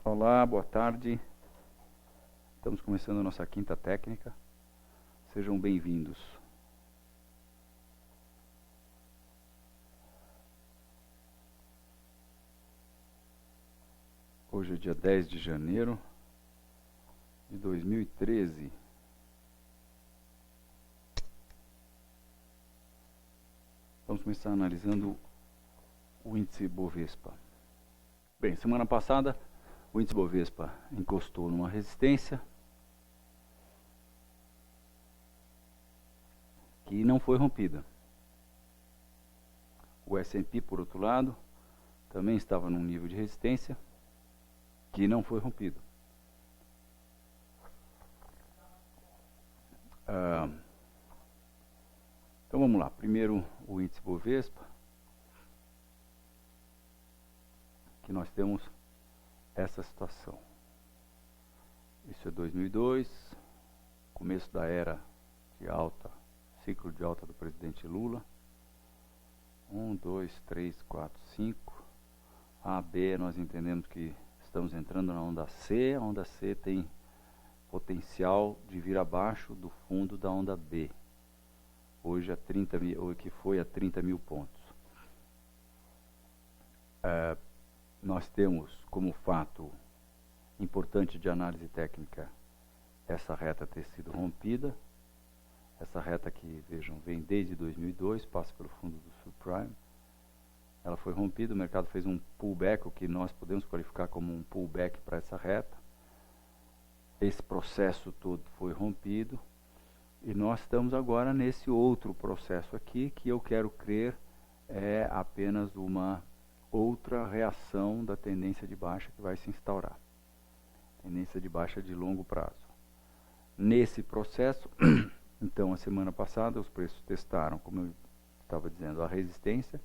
Olá, boa tarde. Estamos começando a nossa quinta técnica. Sejam bem-vindos. Hoje é dia 10 de janeiro de 2013. Vamos começar analisando o índice Bovespa. Bem, semana passada o índice Bovespa encostou numa resistência que não foi rompida. O S&P, por outro lado, também estava num nível de resistência que não foi rompido. Então vamos lá. Primeiro o índice Bovespa, que nós temos essa situação. Isso é 2002, começo da era de alta, ciclo de alta do presidente Lula. 1, 2, 3, 4, 5. A, B, nós entendemos que estamos entrando na onda C. A onda C tem potencial de vir abaixo do fundo da onda B. Hoje a 30 mil, ou que foi a 30 mil pontos. Nós temos como fato importante de análise técnica essa reta ter sido rompida. Essa reta aqui, vejam, vem desde 2002, passa pelo fundo do subprime. Ela foi rompida, o mercado fez um pullback, o que nós podemos qualificar como um pullback para essa reta. Esse processo todo foi rompido e nós estamos agora nesse outro processo aqui, que eu quero crer é apenas uma outra reação da tendência de baixa que vai se instaurar. Tendência de baixa de longo prazo. Nesse processo, então, a semana passada, os preços testaram, como eu estava dizendo, a resistência.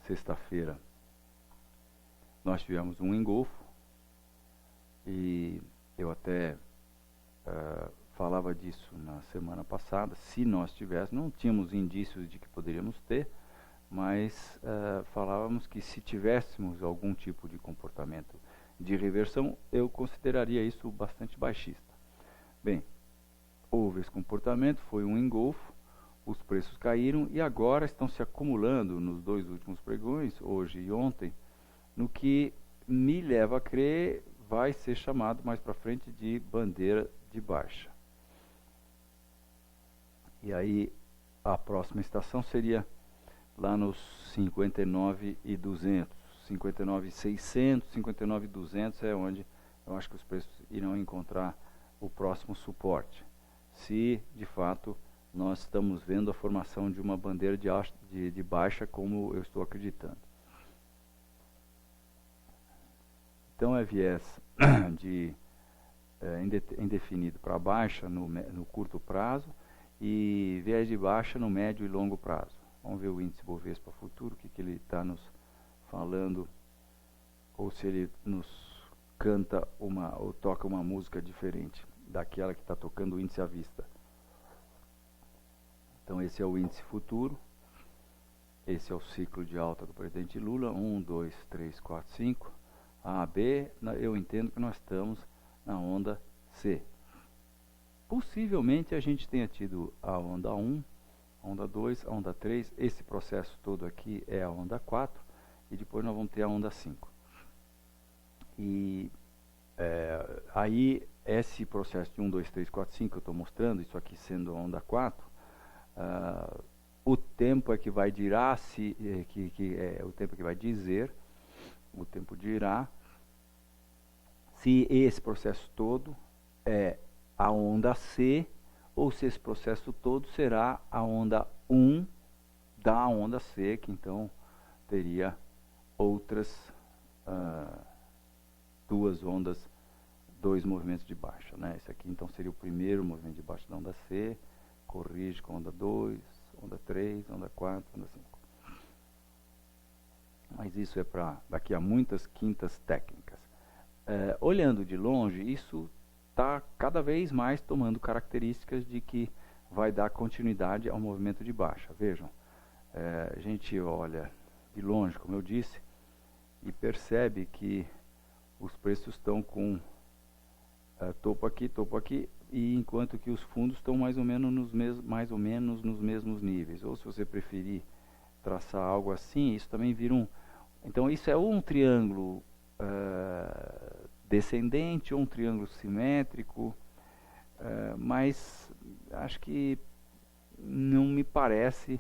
Sexta-feira, nós tivemos um engolfo e eu até falava disso na semana passada. Se nós tivéssemos, não tínhamos indícios de que poderíamos ter, mas falávamos que se tivéssemos algum tipo de comportamento de reversão, eu consideraria isso bastante baixista. Bem, houve esse comportamento, foi um engolfo, os preços caíram e agora estão se acumulando nos dois últimos pregões, hoje e ontem, no que me leva a crer vai ser chamado mais para frente de bandeira de baixa. E aí a próxima estação seria lá nos 59.200, 59.600, 59.200 é onde eu acho que os preços irão encontrar o próximo suporte. Se de fato nós estamos vendo a formação de uma bandeira de baixa como eu estou acreditando. Então é viés indefinido para baixa no curto prazo e viés de baixa no médio e longo prazo. Vamos ver o índice Bovespa futuro, o que ele está nos falando, ou se ele nos canta ou toca uma música diferente daquela que está tocando o índice à vista. Então esse é o índice futuro, esse é o ciclo de alta do presidente Lula, 1, 2, 3, 4, 5. A, B, eu entendo que nós estamos na onda C. Possivelmente a gente tenha tido a onda 1, a onda 2, a onda 3, esse processo todo aqui é a onda 4, e depois nós vamos ter a onda 5. E aí, esse processo de 1, 2, 3, 4, 5, eu estou mostrando, isso aqui sendo a onda 4, o tempo é que vai dirá, o tempo é que vai dizer, o tempo dirá, se esse processo todo é a onda C, ou se esse processo todo será a onda 1 da onda C, que então teria outras duas ondas, dois movimentos de baixa, né? Esse aqui então seria o primeiro movimento de baixa da onda C, corrige com onda 2, onda 3, onda 4, onda 5. Mas isso é para daqui a muitas quintas técnicas. Olhando de longe, isso está cada vez mais tomando características de que vai dar continuidade ao movimento de baixa. Vejam, a gente olha de longe, como eu disse, e percebe que os preços estão com topo aqui, e enquanto que os fundos estão mais ou menos nos mesmos níveis. Ou se você preferir traçar algo assim, isso também vira um... Então isso é um triângulo descendente ou um triângulo simétrico, mas acho que não me parece,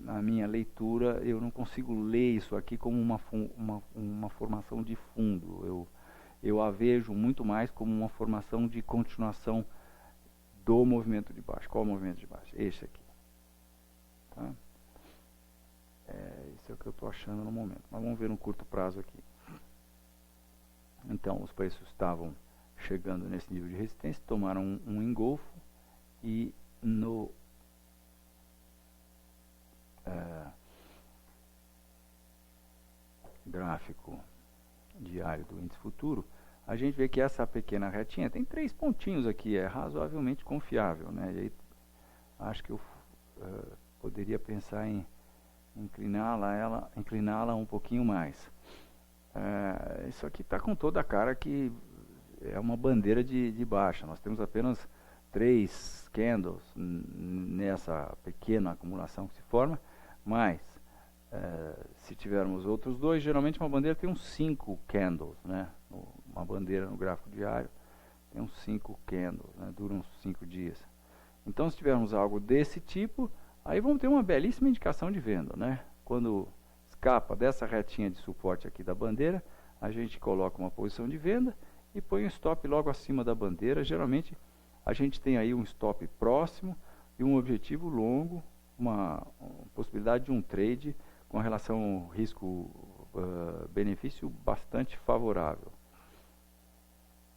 na minha leitura, eu não consigo ler isso aqui como uma formação de fundo. Eu a vejo muito mais como uma formação de continuação do movimento de baixo. Qual é o movimento de baixo? Este aqui. Tá? Isso é o que eu estou achando no momento. Mas vamos ver no curto prazo aqui. Então, os preços estavam chegando nesse nível de resistência, tomaram um engolfo, e no gráfico diário do índice futuro, a gente vê que essa pequena retinha tem 3 pontinhos aqui, é razoavelmente confiável, né? E aí, acho que eu poderia pensar em incliná-la um pouquinho mais. Isso aqui está com toda a cara que é uma bandeira de baixa. Nós temos apenas 3 candles nessa pequena acumulação que se forma, mas se tivermos outros 2, geralmente uma bandeira tem uns 5 candles, né? Uma bandeira no gráfico diário tem uns 5 candles, né? Dura uns 5 dias. Então, se tivermos algo desse tipo, aí vamos ter uma belíssima indicação de venda, né? Quando escapa dessa retinha de suporte aqui da bandeira, a gente coloca uma posição de venda e põe um stop logo acima da bandeira. Geralmente a gente tem aí um stop próximo e um objetivo longo, uma possibilidade de um trade com a relação risco-benefício bastante favorável.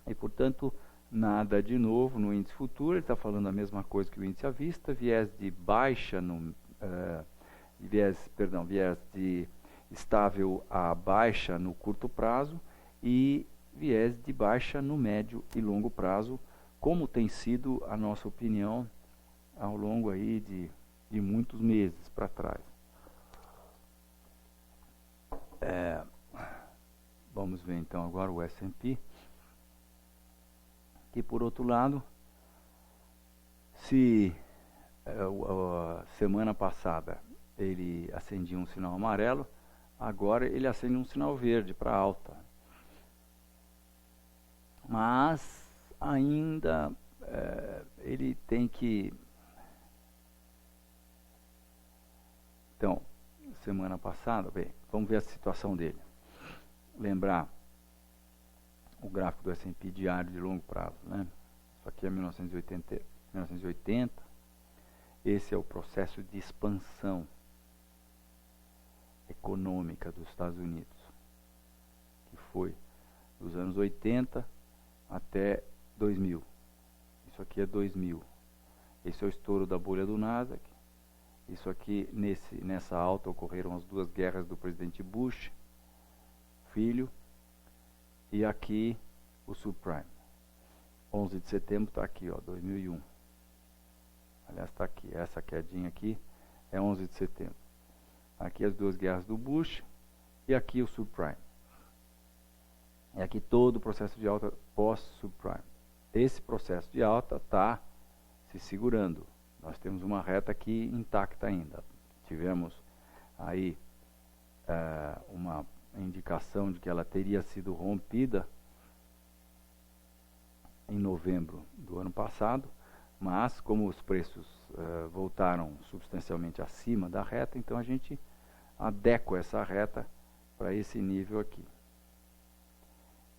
E, portanto, nada de novo no índice futuro. Ele está falando a mesma coisa que o índice à vista, viés de baixa viés de estável a baixa no curto prazo e viés de baixa no médio e longo prazo, como tem sido a nossa opinião ao longo aí de muitos meses para trás. Vamos ver então agora o S&P, que por outro lado, se semana passada ele acendia um sinal amarelo, agora ele acende um sinal verde para alta. Mas ainda ele tem que... Então, semana passada, bem, vamos ver a situação dele. Lembrar o gráfico do S&P diário de longo prazo, né? Isso aqui é 1980. Esse é o processo de expansão econômica dos Estados Unidos, que foi dos anos 80 até 2000. Isso aqui é 2000. Esse é o estouro da bolha do Nasdaq. Isso aqui, nessa alta, ocorreram as 2 guerras do presidente Bush, filho, e aqui o subprime. 11 de setembro está aqui, ó, 2001. Aliás, está aqui, essa quedinha aqui é 11 de setembro. Aqui as 2 guerras do Bush e aqui o subprime. E aqui todo o processo de alta pós-subprime. Esse processo de alta está se segurando. Nós temos uma reta aqui intacta ainda. Tivemos aí uma indicação de que ela teria sido rompida em novembro do ano passado, mas como os preços voltaram substancialmente acima da reta, então a gente adequa essa reta para esse nível aqui.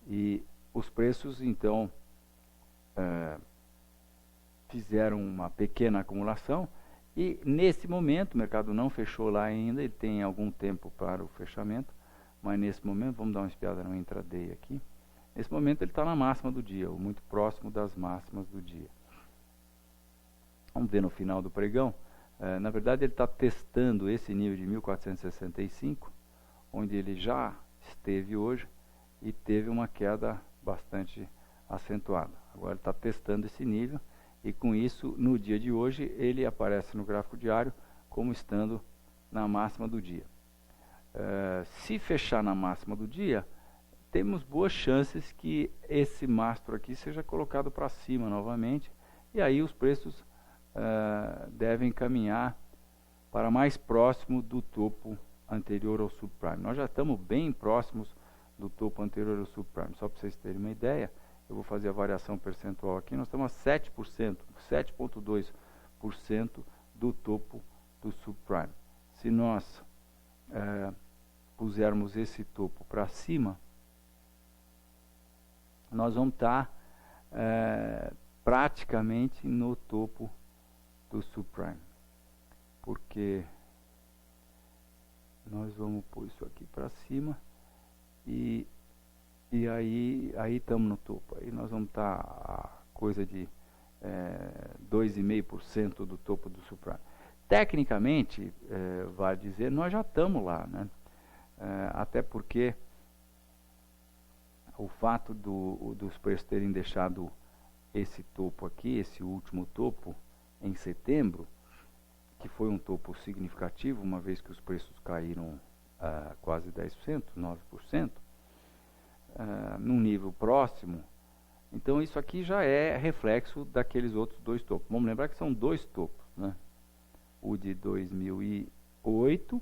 E os preços então fizeram uma pequena acumulação e nesse momento o mercado não fechou lá ainda, ele tem algum tempo para o fechamento, mas nesse momento, vamos dar uma espiada no intraday aqui, nesse momento ele está na máxima do dia, ou muito próximo das máximas do dia. Vamos ver no final do pregão, na verdade ele está testando esse nível de 1465, onde ele já esteve hoje e teve uma queda bastante acentuada. Agora ele está testando esse nível e com isso, no dia de hoje, ele aparece no gráfico diário como estando na máxima do dia. se fechar na máxima do dia, temos boas chances que esse mastro aqui seja colocado para cima novamente, e aí os preços devem caminhar para mais próximo do topo anterior ao subprime. Nós já estamos bem próximos do topo anterior ao subprime. Só para vocês terem uma ideia, eu vou fazer a variação percentual aqui. Nós estamos a 7%, 7,2% do topo do subprime. Se nós pusermos esse topo para cima, nós vamos estar praticamente no topo do subprime, porque nós vamos pôr isso aqui para cima e aí estamos no topo. Aí nós vamos estar a coisa de 2,5% do topo do subprime. Tecnicamente, vale dizer, nós já estamos lá, né? Até porque o fato dos preços terem deixado esse topo aqui, esse último topo, em setembro, que foi um topo significativo, uma vez que os preços caíram quase 10%, 9%, num nível próximo. Então isso aqui já é reflexo daqueles outros dois topos. Vamos lembrar que são dois topos, né? O de 2008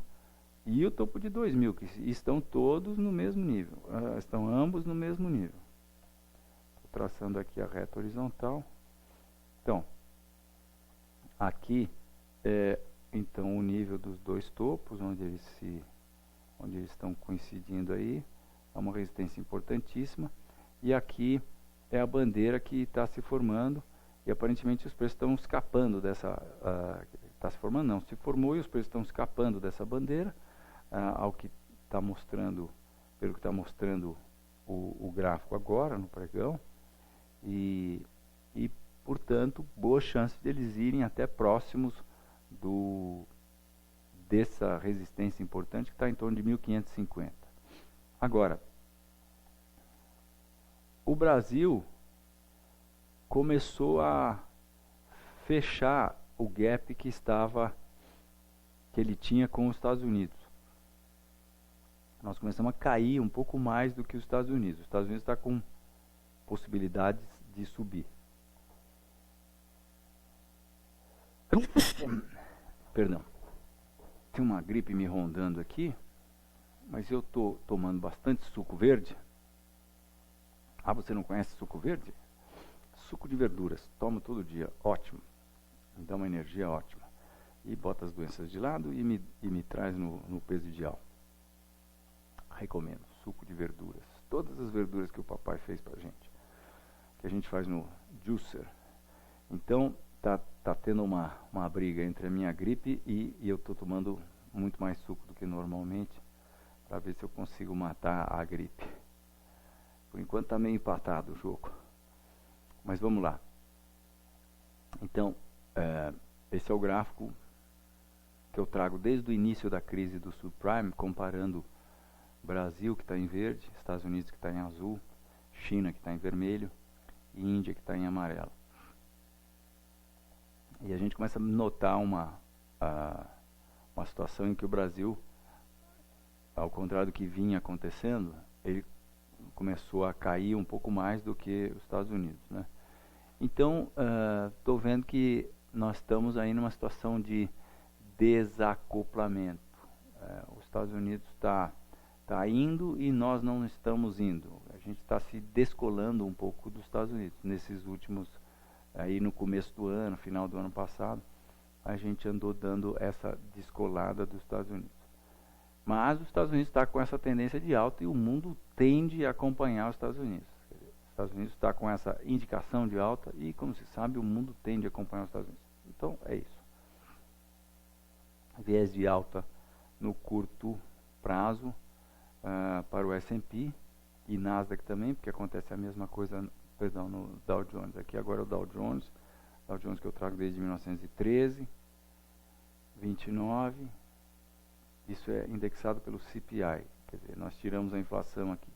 e o topo de 2000, que estão todos no mesmo nível, estão ambos no mesmo nível. Estou traçando aqui a reta horizontal. Então, aqui então o nível dos dois topos, onde eles estão coincidindo aí, é uma resistência importantíssima, e aqui é a bandeira que está se formando, e aparentemente os preços estão escapando dessa, está se formando não, se formou e os preços estão escapando dessa bandeira, ao que está mostrando, pelo que está mostrando o gráfico agora no pregão, e portanto, boa chance de eles irem até próximos dessa resistência importante, que está em torno de 1.550. Agora, o Brasil começou a fechar o gap que ele tinha com os Estados Unidos. Nós começamos a cair um pouco mais do que os Estados Unidos. Os Estados Unidos está com possibilidades de subir. Perdão. Tem uma gripe me rondando aqui, mas eu estou tomando bastante suco verde. Ah, você não conhece suco verde? Suco de verduras, tomo todo dia, ótimo. Me dá uma energia ótima. E bota as doenças de lado e me traz no peso ideal. Recomendo, suco de verduras. Todas as verduras que o papai fez pra gente. Que a gente faz no juicer. Então, tá tendo uma briga entre a minha gripe e eu estou tomando muito mais suco do que normalmente, para ver se eu consigo matar a gripe. Por enquanto está meio empatado o jogo, mas vamos lá. Então, esse é o gráfico que eu trago desde o início da crise do subprime, comparando Brasil, que está em verde, Estados Unidos, que está em azul, China, que está em vermelho, e Índia, que está em amarelo. E a gente começa a notar uma situação em que o Brasil, ao contrário do que vinha acontecendo, ele começou a cair um pouco mais do que os Estados Unidos, né? Então, estou vendo que nós estamos aí numa situação de desacoplamento. Os Estados Unidos está indo e nós não estamos indo. A gente está se descolando um pouco dos Estados Unidos. Nesses últimos, aí no começo do ano, final do ano passado, a gente andou dando essa descolada dos Estados Unidos. Mas os Estados Unidos está com essa tendência de alta e o mundo tende a acompanhar os Estados Unidos. Os Estados Unidos está com essa indicação de alta e, como se sabe, o mundo tende a acompanhar os Estados Unidos. Então, é isso. Viés de alta no curto prazo para o S&P e Nasdaq também, porque acontece a mesma coisa, perdão, no Dow Jones. Aqui agora é o Dow Jones que eu trago desde 1913, 29. Isso é indexado pelo CPI, quer dizer, nós tiramos a inflação aqui.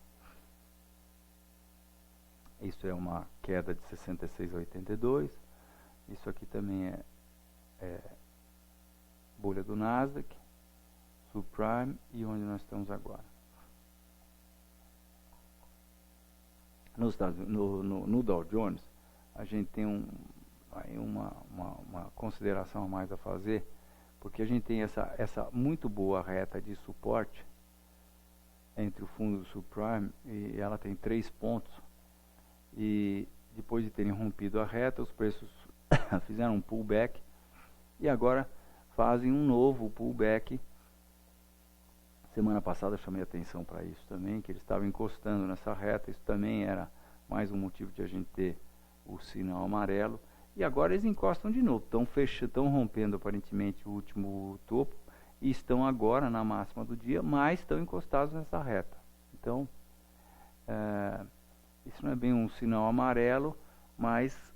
Isso é uma queda de 66 a 82. Isso aqui também é bolha do Nasdaq, subprime e onde nós estamos agora. No Dow Jones, a gente tem uma consideração a mais a fazer, porque a gente tem essa muito boa reta de suporte entre o fundo do subprime, e ela tem 3 pontos, e depois de terem rompido a reta, os preços fizeram um pullback, e agora fazem um novo pullback. Semana passada eu chamei atenção para isso também, que eles estavam encostando nessa reta. Isso também era mais um motivo de a gente ter o sinal amarelo. E agora eles encostam de novo, estão rompendo aparentemente o último topo e estão agora na máxima do dia, mas estão encostados nessa reta. Então, isso não é bem um sinal amarelo, mas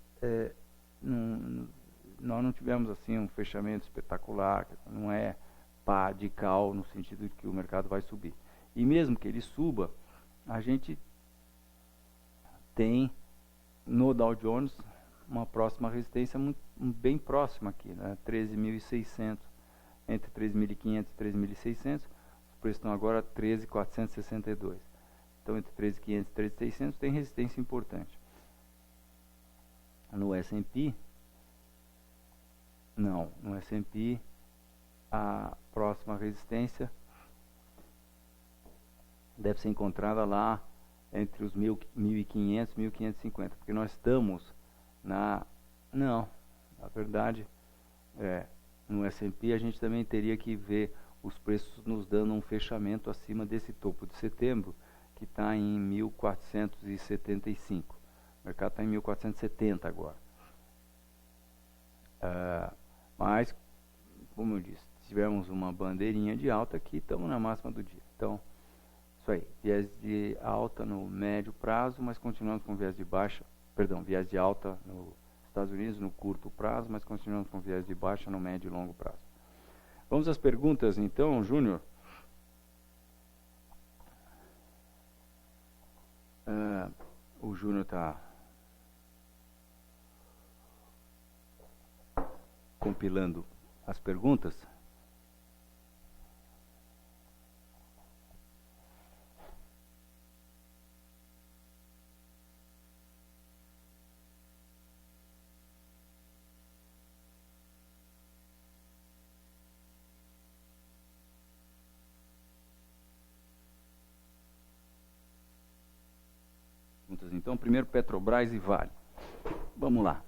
nós não tivemos assim um fechamento espetacular, não é pá de cal no sentido de que o mercado vai subir. E mesmo que ele suba, a gente tem no Dow Jones uma próxima resistência bem próxima aqui, né? 13.600, entre 13.500 e 13.600. Os preços estão agora 13.462. Então entre 13.500 e 13.600 tem resistência importante. No S&P, não, no S&P a próxima resistência deve ser encontrada lá entre os 1.500 e 1.550, porque nós estamos na verdade, no S&P a gente também teria que ver os preços nos dando um fechamento acima desse topo de setembro, que está em 1.475. O mercado está em 1.470 agora. Mas, como eu disse, tivemos uma bandeirinha de alta aqui, estamos na máxima do dia. Então, isso aí, viés de alta no médio prazo, mas continuamos com viés de baixa, viés de alta nos Estados Unidos no curto prazo, mas continuamos com viés de baixa no médio e longo prazo. Vamos às perguntas então, Júnior. O Júnior está compilando as perguntas. Então, primeiro Petrobras e Vale. Vamos lá.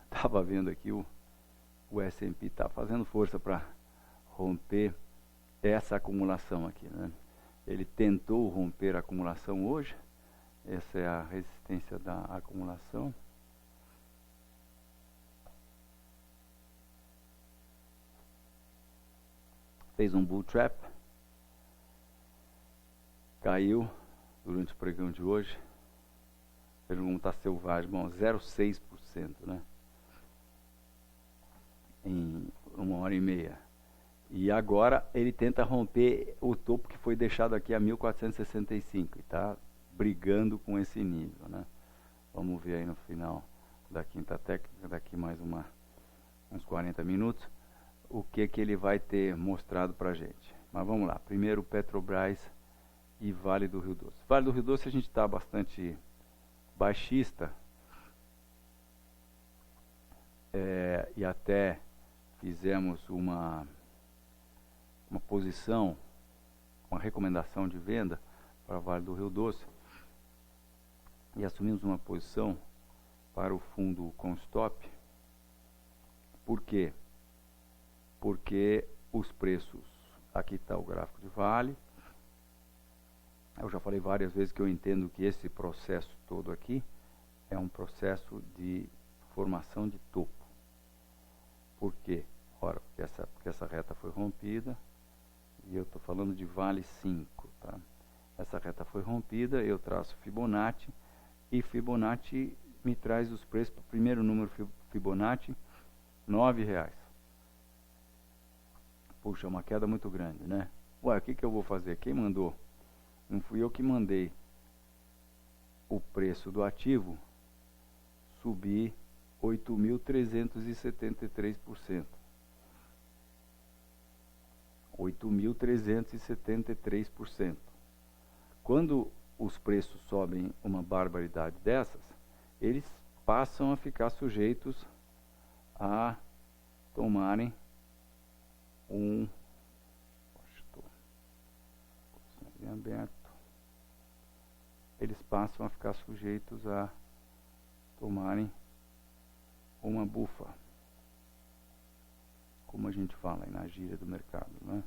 Estava vendo aqui o S&P está fazendo força para romper essa acumulação aqui, né? Ele tentou romper a acumulação hoje. Essa é a resistência da acumulação. Fez um bull trap. Caiu durante o pregão de hoje. Veja como está selvagem. Bom, 0,6%, né? Em 1h30. E agora ele tenta romper o topo que foi deixado aqui a 1.465. E está brigando com esse nível, né? Vamos ver aí no final da quinta técnica, daqui mais uns 40 minutos, o que ele vai ter mostrado para a gente. Mas vamos lá. Primeiro Petrobras e Vale do Rio Doce. Vale do Rio Doce a gente está bastante baixista, e até fizemos uma posição, uma recomendação de venda para Vale do Rio Doce e assumimos uma posição para o fundo com stop. Por quê? Porque os preços, aqui está o gráfico de Vale. Eu já falei várias vezes que eu entendo que esse processo todo aqui é um processo de formação de topo. Por quê? Ora, porque essa reta foi rompida, e eu estou falando de Vale 5, tá? Essa reta foi rompida, eu traço Fibonacci, e Fibonacci me traz os preços para o primeiro número Fibonacci, R$9. Puxa, uma queda muito grande, né? Ué, o que eu vou fazer? Quem mandou? Não fui eu que mandei o preço do ativo subir 8.373%. 8.373%. Quando os preços sobem uma barbaridade dessas, eles passam a ficar sujeitos a tomarem um... Eles passam a ficar sujeitos a tomarem uma bufa, como a gente fala aí na gíria do mercado, né?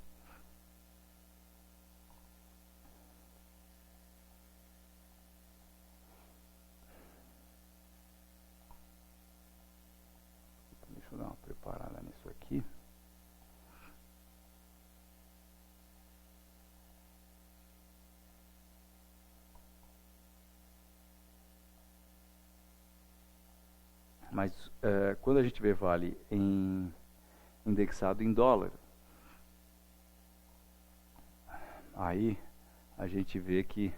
Deixa eu dar uma preparada nisso aqui. Mas quando a gente vê Vale indexado em dólar, aí a gente vê que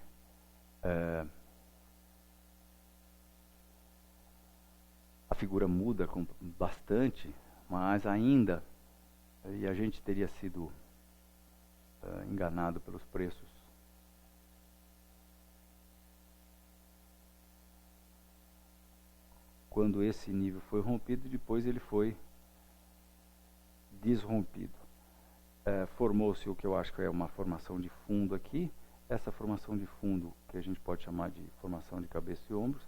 a figura muda bastante, mas ainda, e a gente teria sido enganado pelos preços quando esse nível foi rompido, depois ele foi desrompido. Formou-se o que eu acho que é uma formação de fundo aqui. Essa formação de fundo, que a gente pode chamar de formação de cabeça e ombros,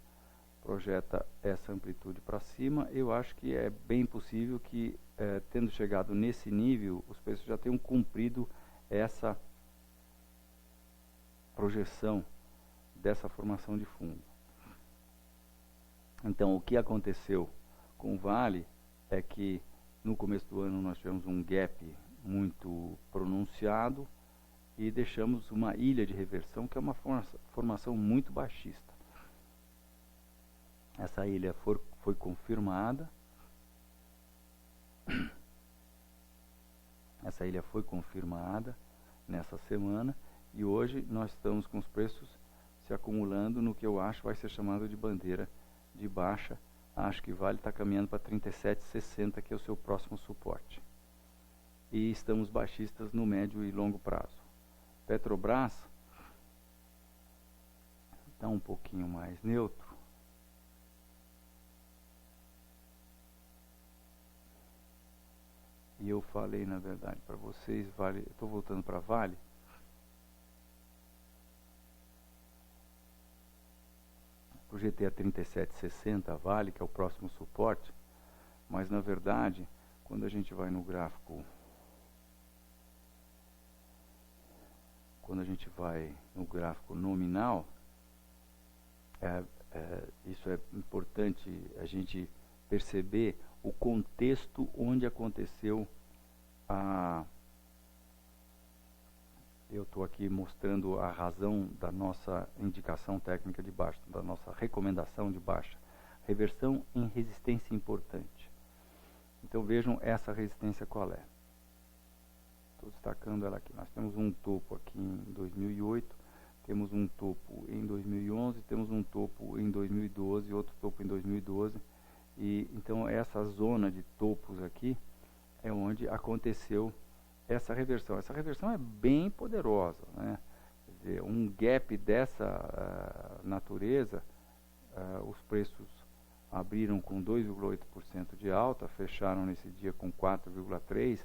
projeta essa amplitude para cima. Eu acho que é bem possível que, tendo chegado nesse nível, os preços já tenham cumprido essa projeção dessa formação de fundo. Então, o que aconteceu com o Vale é que no começo do ano nós tivemos um gap muito pronunciado e deixamos uma ilha de reversão, que é uma formação muito baixista. Essa ilha foi confirmada. Essa ilha foi confirmada nessa semana e hoje nós estamos com os preços se acumulando no que eu acho vai ser chamado de bandeira de baixa. Acho que Vale está caminhando para 37,60, que é o seu próximo suporte. E estamos baixistas no médio e longo prazo. Petrobras está um pouquinho mais neutro. E eu falei, na verdade, para vocês, Vale, estou voltando para Vale. Projetei a 37,60 Vale, que é o próximo suporte, mas na verdade, quando a gente vai no gráfico, nominal, isso é importante a gente perceber o contexto onde aconteceu eu estou aqui mostrando a razão da nossa indicação técnica de baixa, da nossa recomendação de baixa. Reversão em resistência importante. Então vejam essa resistência qual é. Estou destacando ela aqui. Nós temos um topo aqui em 2008, temos um topo em 2011, temos um topo em 2012, outro topo em 2012. E então essa zona de topos aqui é onde aconteceu essa reversão. Essa reversão é bem poderosa, né? Quer dizer, um gap dessa natureza, os preços abriram com 2,8% de alta, fecharam nesse dia com 4,3%,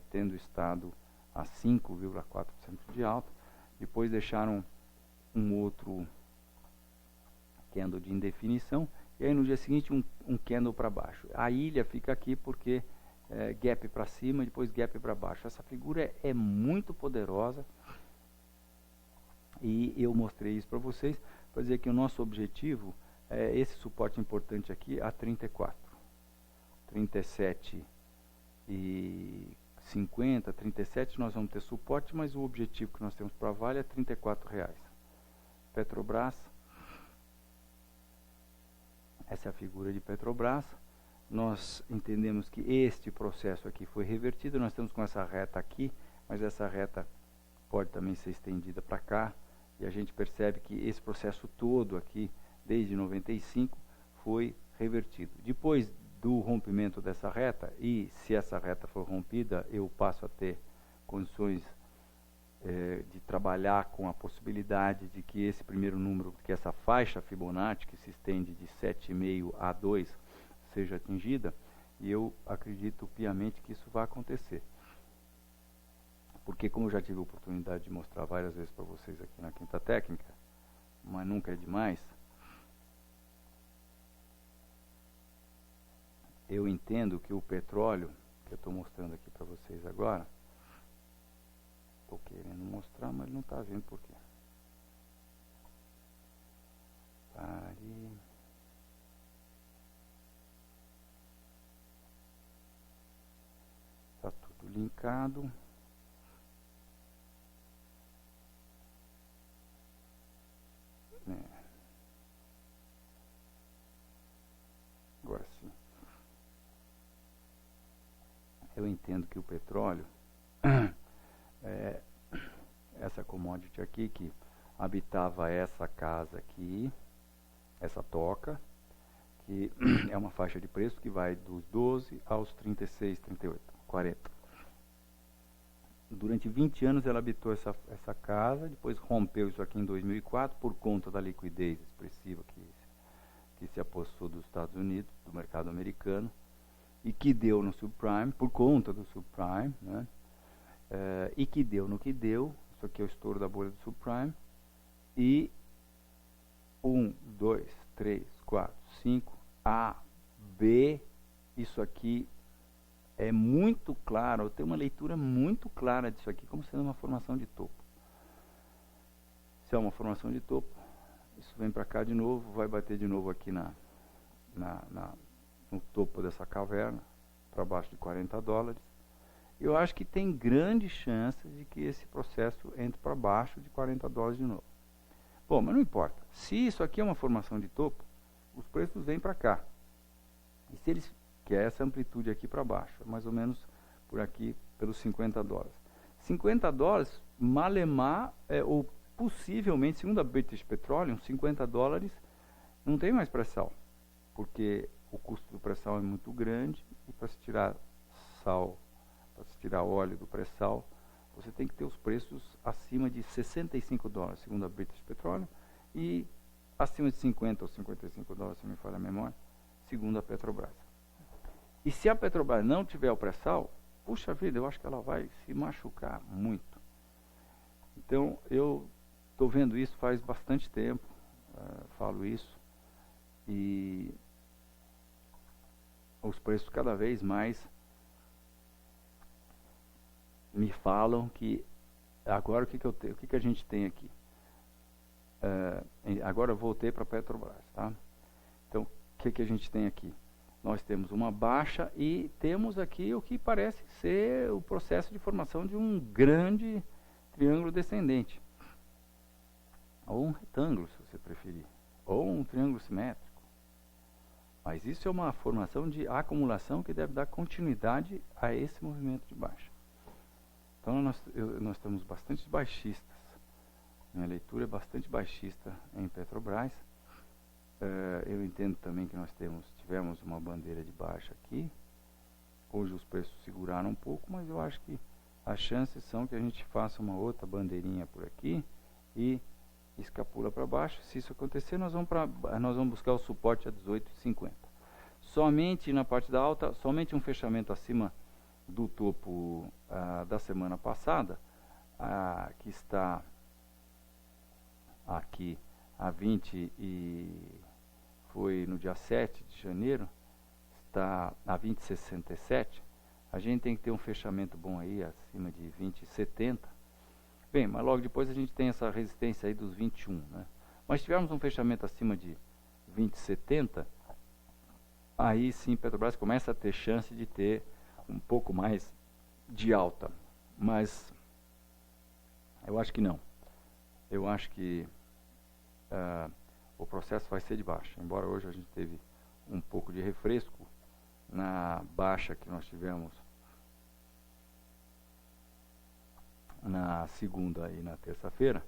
tendo estado a 5,4% de alta. Depois deixaram um outro candle de indefinição, e aí no dia seguinte um candle para baixo. A ilha fica aqui porque gap para cima e depois gap para baixo. Essa figura é muito poderosa e eu mostrei isso para vocês para dizer que o nosso objetivo é esse suporte importante aqui a 34, 37 e 50, 37 nós vamos ter suporte, mas o objetivo que nós temos para a Vale é R$34. Petrobras, essa é a figura de Petrobras. Nós entendemos que este processo aqui foi revertido, nós estamos com essa reta aqui, mas essa reta pode também ser estendida para cá, e a gente percebe que esse processo todo aqui, desde 95, foi revertido. Depois do rompimento dessa reta, e se essa reta for rompida, eu passo a ter condições de trabalhar com a possibilidade de que esse primeiro número, que essa faixa Fibonacci, que se estende de 7,5 a 2, seja atingida, e eu acredito piamente que isso vai acontecer. Porque, como eu já tive a oportunidade de mostrar várias vezes para vocês aqui na Quinta Técnica, mas nunca é demais, eu entendo que o petróleo, que eu estou mostrando aqui para vocês agora, estou querendo mostrar, mas não está vendo por quê. Pare. Está tudo linkado. Agora sim. Eu entendo que o petróleo, essa commodity aqui, que habitava essa casa aqui, essa toca, que é uma faixa de preço que vai dos 12 aos 36, 38, 40. Durante 20 anos ela habitou essa casa, depois rompeu isso aqui em 2004 por conta da liquidez expressiva que se apossou dos Estados Unidos, do mercado americano, e que deu no subprime, por conta do subprime, né? E que deu no que deu. Isso aqui é o estouro da bolha do subprime. E 1, 2, 3, 4, 5, A, B, isso aqui é muito claro, eu tenho uma leitura muito clara disso aqui como sendo uma formação de topo. Se é uma formação de topo, isso vem para cá de novo, vai bater de novo aqui no topo dessa caverna, para baixo de 40 dólares. Eu acho que tem grande chance de que esse processo entre para baixo de 40 dólares de novo. Bom, mas não importa. Se isso aqui é uma formação de topo, os preços vêm para cá. E se eles, que é essa amplitude aqui para baixo, mais ou menos por aqui, pelos 50 dólares. 50 dólares, malemar, ou possivelmente, segundo a British Petroleum, 50 dólares não tem mais pré-sal, porque o custo do pré-sal é muito grande e para se tirar sal, para se tirar óleo do pré-sal, você tem que ter os preços acima de 65 dólares, segundo a British Petroleum, e acima de 50 ou 55 dólares, se não me falha a memória, segundo a Petrobras. E se a Petrobras não tiver o pré-sal, puxa vida, eu acho que ela vai se machucar muito. Então, eu estou vendo isso faz bastante tempo, falo isso, e os preços cada vez mais me falam que agora o que a gente tem aqui? Agora eu voltei para a Petrobras, tá? Então, o que a gente tem aqui? Nós temos uma baixa e temos aqui o que parece ser o processo de formação de um grande triângulo descendente. Ou um retângulo, se você preferir. Ou um triângulo simétrico. Mas isso é uma formação de acumulação que deve dar continuidade a esse movimento de baixa. Então nós estamos bastante baixistas. Minha leitura é bastante baixista em Petrobras. Eu entendo também que nós tivemos uma bandeira de baixa aqui. Hoje os preços seguraram um pouco, mas eu acho que as chances são que a gente faça uma outra bandeirinha por aqui e escapula para baixo. Se isso acontecer, nós vamos buscar o suporte a 18,50. Somente na parte da alta, somente um fechamento acima do topo da semana passada, que está aqui a 20 e foi no dia 7 de janeiro, está a 20,67. A gente tem que ter um fechamento bom aí acima de 20,70. Bem, mas logo depois a gente tem essa resistência aí dos 21, né? Mas se tivermos um fechamento acima de 20,70, aí sim Petrobras começa a ter chance de ter um pouco mais de alta. Mas eu acho que não. Eu acho que o processo vai ser de baixa. Embora hoje a gente teve um pouco de refresco na baixa que nós tivemos na segunda e na terça-feira,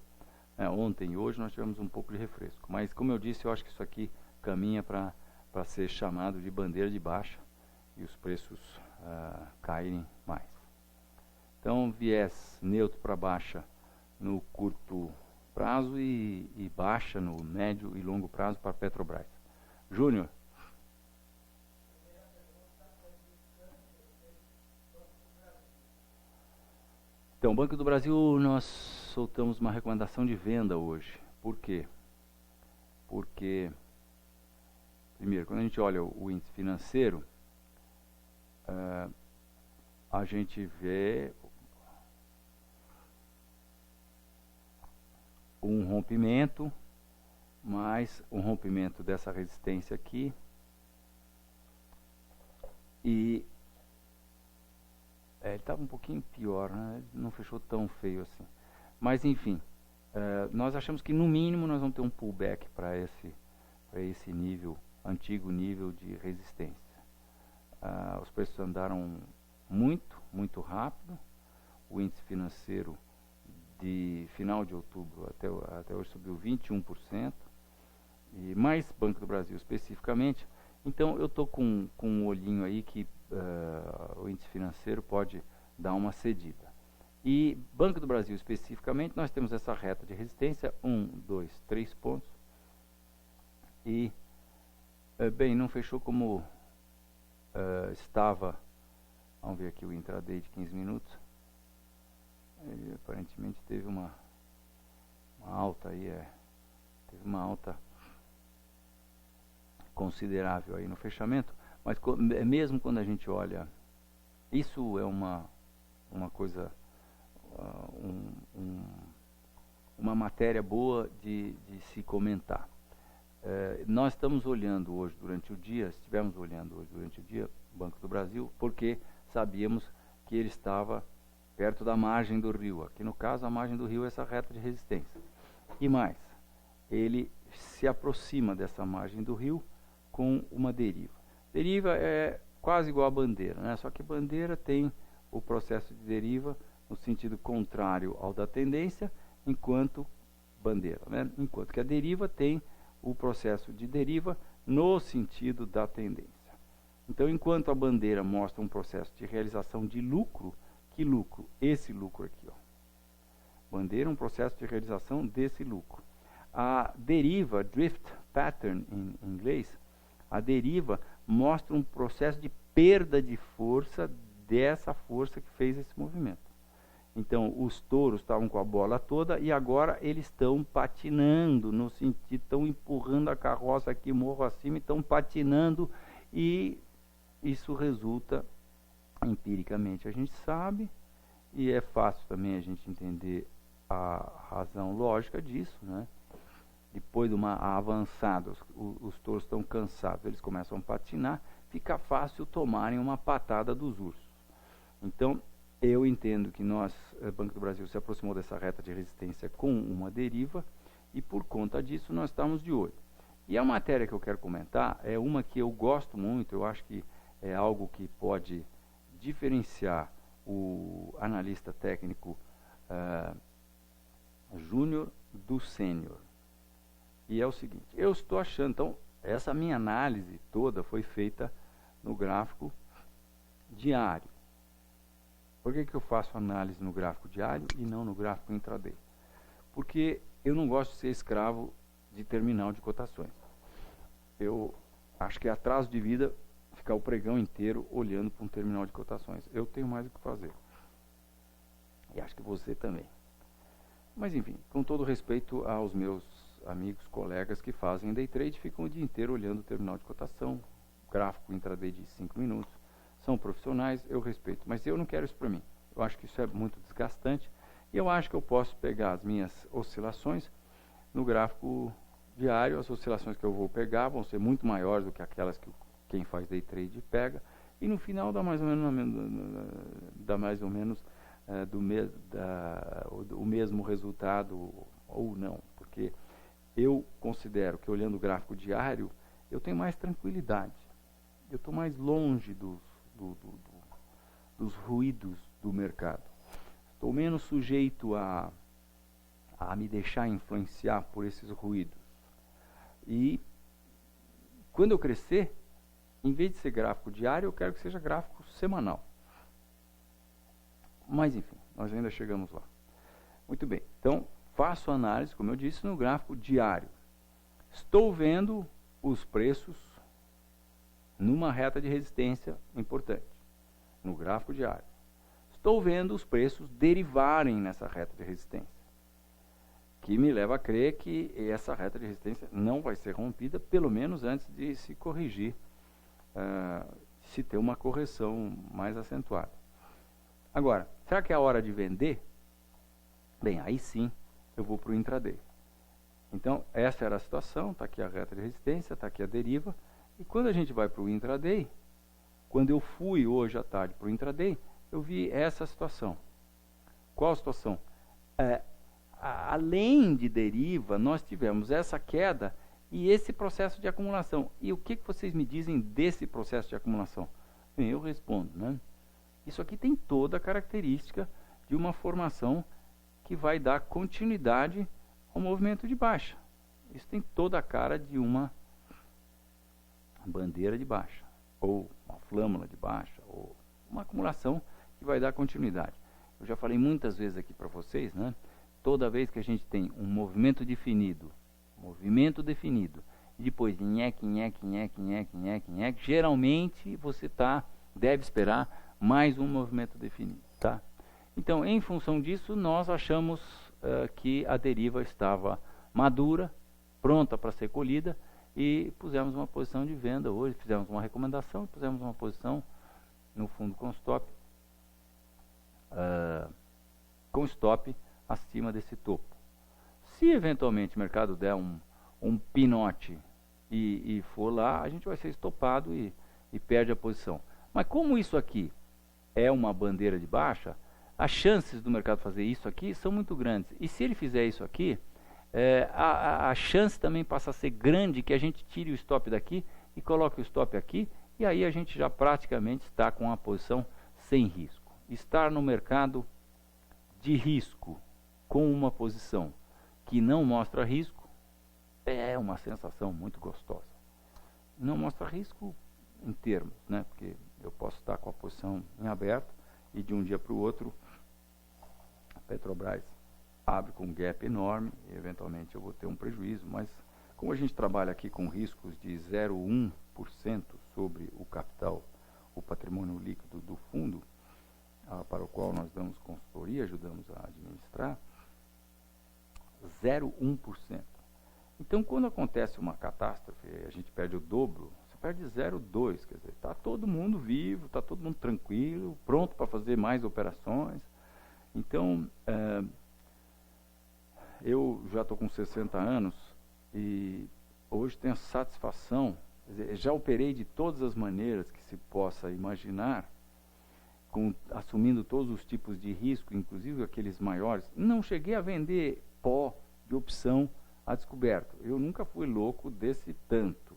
ontem e hoje nós tivemos um pouco de refresco. Mas como eu disse, eu acho que isso aqui caminha para ser chamado de bandeira de baixa e os preços caírem mais. Então, viés neutro para baixa no curto prazo e baixa no médio e longo prazo para a Petrobras. Júnior. Então, Banco do Brasil, nós soltamos uma recomendação de venda hoje. Por quê? Porque, primeiro, quando a gente olha o índice financeiro, a gente vê um rompimento, mas um rompimento dessa resistência aqui, e ele estava um pouquinho pior, né? Não fechou tão feio assim. Mas enfim, nós achamos que no mínimo nós vamos ter um pullback para esse nível, antigo nível de resistência. Os preços andaram muito rápido. O índice financeiro de final de outubro até hoje subiu 21%. E mais Banco do Brasil especificamente. Então eu estou com um olhinho aí que o índice financeiro pode dar uma cedida. E Banco do Brasil especificamente, nós temos essa reta de resistência, 1, 2, 3 pontos. E, bem, não fechou como estava. Vamos ver aqui o intraday de 15 minutos. Ele aparentemente teve uma alta aí, teve uma alta considerável aí no fechamento, mas mesmo quando a gente olha, isso é uma coisa, uma matéria boa de se comentar. Nós estamos olhando hoje durante o dia, estivemos olhando hoje durante o dia o Banco do Brasil, porque sabíamos que ele estava perto da margem do rio. Aqui no caso a margem do rio é essa reta de resistência. E mais, ele se aproxima dessa margem do rio com uma deriva. Deriva é quase igual a bandeira, né? Só que bandeira tem o processo de deriva no sentido contrário ao da tendência, enquanto bandeira, né? Enquanto que a deriva tem o processo de deriva no sentido da tendência. Então, enquanto a bandeira mostra um processo de realização de lucro, que lucro? Esse lucro aqui, ó. Bandeira é um processo de realização desse lucro. A deriva, drift pattern em inglês, a deriva mostra um processo de perda de força dessa força que fez esse movimento. Então, os touros estavam com a bola toda e agora eles estão patinando, no sentido, estão empurrando a carroça aqui morro acima, estão patinando, e isso resulta, empiricamente a gente sabe, e é fácil também a gente entender a razão lógica disso, né? Depois de uma avançada, os touros estão cansados, eles começam a patinar, fica fácil tomarem uma patada dos ursos. Então, eu entendo que Banco do Brasil se aproximou dessa reta de resistência com uma deriva, e por conta disso nós estamos de olho. E a matéria que eu quero comentar é uma que eu gosto muito, eu acho que é algo que pode diferenciar o analista técnico júnior do sênior. E é o seguinte, eu estou achando, então, essa minha análise toda foi feita no gráfico diário. Por que eu faço análise no gráfico diário e não no gráfico intraday? Porque eu não gosto de ser escravo de terminal de cotações. Eu acho que é atraso de vida ficar o pregão inteiro olhando para um terminal de cotações. Eu tenho mais o que fazer. E acho que você também. Mas enfim, com todo respeito aos meus amigos, colegas que fazem day trade, ficam o dia inteiro olhando o terminal de cotação, gráfico intraday de 5 minutos, são profissionais, eu respeito, mas eu não quero isso para mim. Eu acho que isso é muito desgastante, e eu acho que eu posso pegar as minhas oscilações no gráfico diário. As oscilações que eu vou pegar vão ser muito maiores do que aquelas que quem faz day trade pega, e no final dá mais ou menos o mesmo resultado ou não, porque eu considero que olhando o gráfico diário eu tenho mais tranquilidade, eu estou mais longe dos ruídos do mercado, estou menos sujeito a me deixar influenciar por esses ruídos. E quando eu crescer, em vez de ser gráfico diário, eu quero que seja gráfico semanal. Mas enfim, nós ainda chegamos lá. Muito bem, então faço análise, como eu disse, no gráfico diário. Estou vendo os preços numa reta de resistência importante, no gráfico diário. Estou vendo os preços derivarem nessa reta de resistência, que me leva a crer que essa reta de resistência não vai ser rompida, pelo menos antes de se corrigir, se ter uma correção mais acentuada. Agora, será que é a hora de vender? Bem, aí sim eu vou para o intraday. Então, essa era a situação, está aqui a reta de resistência, está aqui a deriva, e quando a gente vai para o intraday, quando eu fui hoje à tarde para o intraday, eu vi essa situação. Qual a situação? Além de deriva, nós tivemos essa queda e esse processo de acumulação. E o que vocês me dizem desse processo de acumulação? Bem, eu respondo, né? Isso aqui tem toda a característica de uma formação que vai dar continuidade ao movimento de baixa. Isso tem toda a cara de uma bandeira de baixa, ou uma flâmula de baixa, ou uma acumulação que vai dar continuidade. Eu já falei muitas vezes aqui para vocês, né? Toda vez que a gente tem um movimento definido, e depois nheque, geralmente você deve esperar mais um movimento definido, tá? Então, em função disso, nós achamos que a deriva estava madura, pronta para ser colhida, e pusemos uma posição de venda hoje, fizemos uma recomendação, pusemos uma posição no fundo com stop acima desse topo. Se eventualmente o mercado der um pinote e for lá, a gente vai ser estopado e perde a posição. Mas como isso aqui é uma bandeira de baixa, as chances do mercado fazer isso aqui são muito grandes. E se ele fizer isso aqui, a chance também passa a ser grande que a gente tire o stop daqui e coloque o stop aqui, e aí a gente já praticamente está com a posição sem risco. Estar no mercado de risco com uma posição que não mostra risco é uma sensação muito gostosa. Não mostra risco em termos, né? Porque eu posso estar com a posição em aberto e de um dia para o outro a Petrobras abre com um gap enorme e eventualmente eu vou ter um prejuízo, mas como a gente trabalha aqui com riscos de 0,1% sobre o capital, o patrimônio líquido do fundo, para o qual nós damos consultoria, ajudamos a administrar, 0,1%. Então, quando acontece uma catástrofe, a gente perde o dobro, você perde 0,2%, quer dizer, está todo mundo vivo, está todo mundo tranquilo, pronto para fazer mais operações. Então, eu já estou com 60 anos e hoje tenho a satisfação, quer dizer, já operei de todas as maneiras que se possa imaginar, assumindo todos os tipos de risco, inclusive aqueles maiores. Não cheguei a vender pó de opção a descoberto. Eu nunca fui louco desse tanto.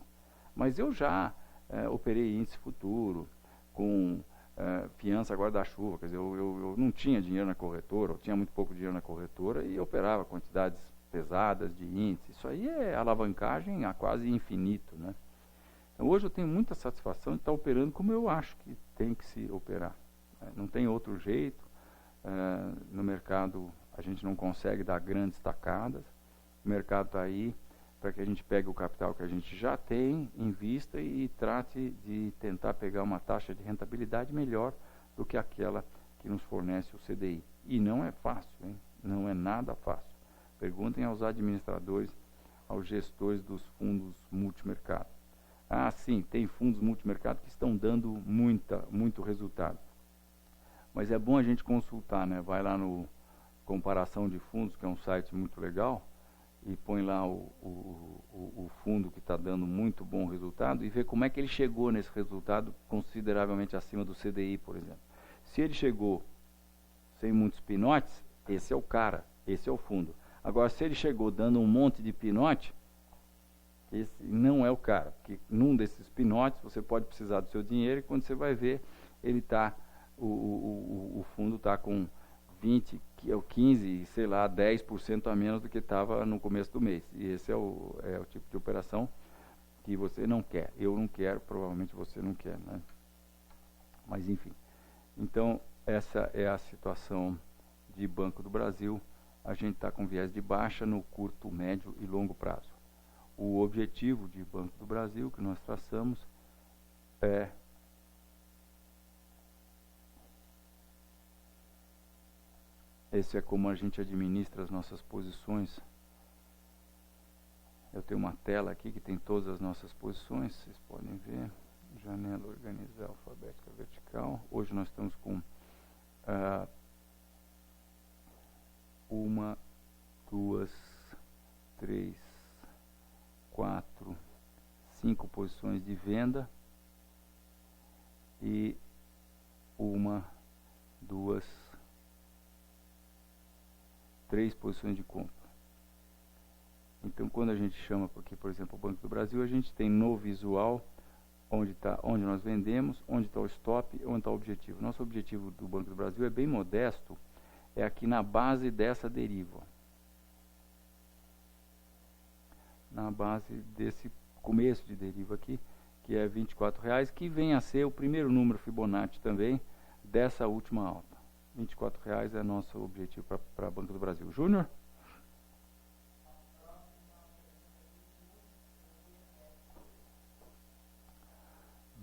Mas eu já operei índice futuro, com fiança guarda-chuva. Quer dizer, eu não tinha dinheiro na corretora, eu tinha muito pouco dinheiro na corretora e operava quantidades pesadas de índice. Isso aí é alavancagem a quase infinito, né? Então, hoje eu tenho muita satisfação de estar operando como eu acho que tem que se operar. Não tem outro jeito. No mercado a gente não consegue dar grandes tacadas. O mercado está aí para que a gente pegue o capital que a gente já tem, invista e trate de tentar pegar uma taxa de rentabilidade melhor do que aquela que nos fornece o CDI. E não é fácil, hein? Não é nada fácil. Perguntem aos administradores, aos gestores dos fundos multimercado. Ah, sim, tem fundos multimercado que estão dando muito resultado. Mas é bom a gente consultar, né? Vai lá no Comparação de Fundos, que é um site muito legal, e põe lá o fundo que está dando muito bom resultado e vê como é que ele chegou nesse resultado consideravelmente acima do CDI, por exemplo. Se ele chegou sem muitos pinotes, esse é o cara, esse é o fundo. Agora, se ele chegou dando um monte de pinote, esse não é o cara, porque num desses pinotes você pode precisar do seu dinheiro e quando você vai ver, ele está, o fundo está com 20, 15, sei lá, 10% a menos do que estava no começo do mês. E esse é o tipo de operação que você não quer. Eu não quero, provavelmente você não quer, né? Mas enfim. Então, essa é a situação de Banco do Brasil. A gente está com viés de baixa no curto, médio e longo prazo. O objetivo de Banco do Brasil que nós traçamos é esse é como a gente administra as nossas posições. Eu tenho uma tela aqui que tem todas as nossas posições, vocês podem ver. Janela organizar alfabética vertical. Hoje nós estamos com 1, 2, 3, 4, 5 posições de venda e 1, 2, 3 posições de compra. Então, quando a gente chama aqui, por exemplo, o Banco do Brasil, a gente tem no visual onde nós vendemos, onde está o stop, onde está o objetivo. Nosso objetivo do Banco do Brasil é bem modesto, é aqui na base dessa deriva. Na base desse começo de deriva aqui, que é R$24, que vem a ser o primeiro número Fibonacci também dessa última alta. R$24 é nosso objetivo para Banco do Brasil. Júnior?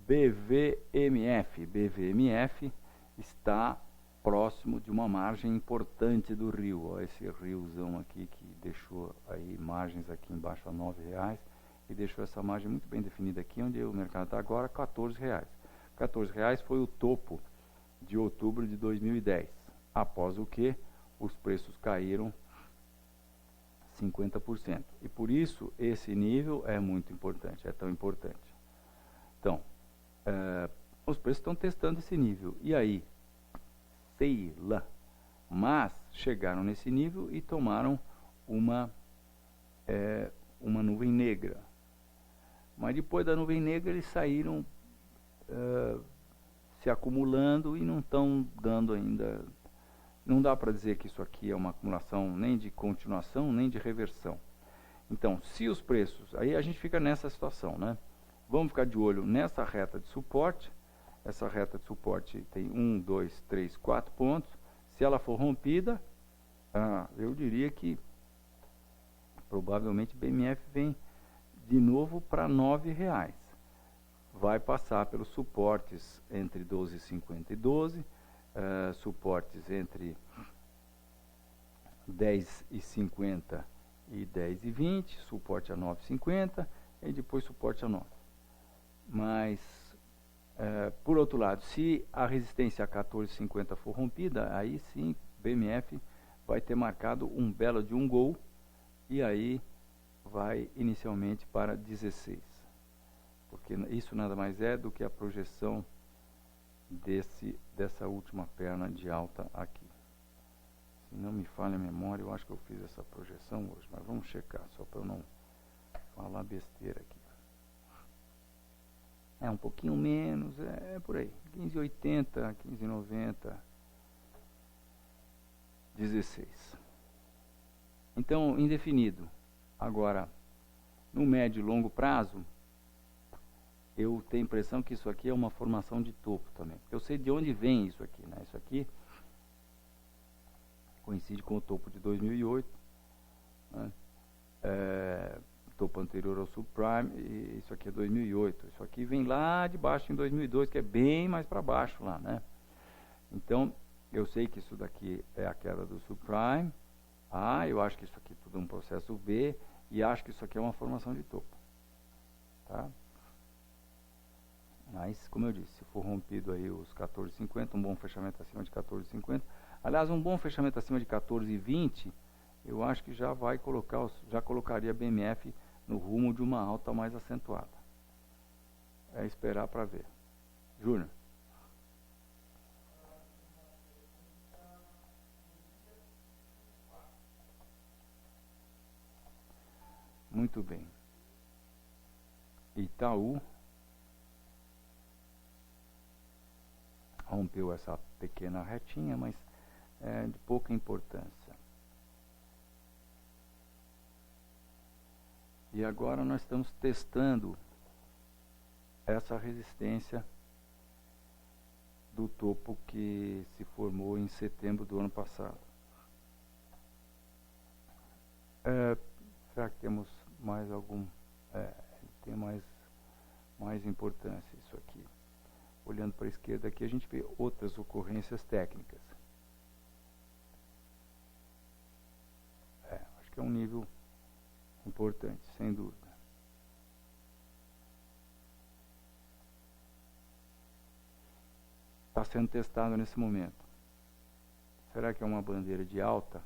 BVMF está próximo de uma margem importante do rio. Ó, esse riozão aqui que deixou aí margens aqui embaixo a R$9 e deixou essa margem muito bem definida aqui, onde o mercado está agora, R$14. R$14 foi o topo de outubro de 2010, após o que os preços caíram 50%. E por isso esse nível é muito importante, é tão importante. Então, os preços estão testando esse nível. E aí, sei lá, mas chegaram nesse nível e tomaram uma nuvem negra. Mas depois da nuvem negra eles saíram se acumulando e não estão dando ainda. Não dá para dizer que isso aqui é uma acumulação nem de continuação, nem de reversão. Então, se os preços, aí a gente fica nessa situação, né? Vamos ficar de olho nessa reta de suporte. Essa reta de suporte tem 1, 2, 3, 4 pontos. Se ela for rompida, eu diria que provavelmente BMF vem de novo para R$9. Vai passar pelos suportes entre 12,50 e 12, suportes entre 10,50 e 10,20, suporte a 9,50 e depois suporte a 9. Mas, por outro lado, se a resistência a 14,50 for rompida, aí sim BMF vai ter marcado um belo de um gol e aí vai inicialmente para 16. Porque isso nada mais é do que a projeção dessa última perna de alta aqui. Se não me falha a memória, eu acho que eu fiz essa projeção hoje, mas vamos checar, só para eu não falar besteira aqui. É um pouquinho menos, é por aí, 15,80, 15,90, 16. Então, indefinido. Agora, no médio e longo prazo, eu tenho a impressão que isso aqui é uma formação de topo também. Eu sei de onde vem isso aqui, né? Isso aqui coincide com o topo de 2008, né? Topo anterior ao subprime, e isso aqui é 2008. Isso aqui vem lá de baixo em 2002, que é bem mais para baixo lá, né? Então, eu sei que isso daqui é a queda do subprime. Eu acho que isso aqui tudo é um processo B, e acho que isso aqui é uma formação de topo, tá? Mas, como eu disse, se for rompido aí os 14,50, um bom fechamento acima de 14,50, aliás, um bom fechamento acima de 14,20, eu acho que já colocaria a BMF no rumo de uma alta mais acentuada. É esperar para ver. Júnior. Muito bem. Itaú rompeu essa pequena retinha, mas é de pouca importância. E agora nós estamos testando essa resistência do topo que se formou em setembro do ano passado. Será que temos mais algum? Tem mais importância isso aqui. Olhando para a esquerda aqui, a gente vê outras ocorrências técnicas. Acho que é um nível importante, sem dúvida. Está sendo testado nesse momento. Será que é uma bandeira de alta?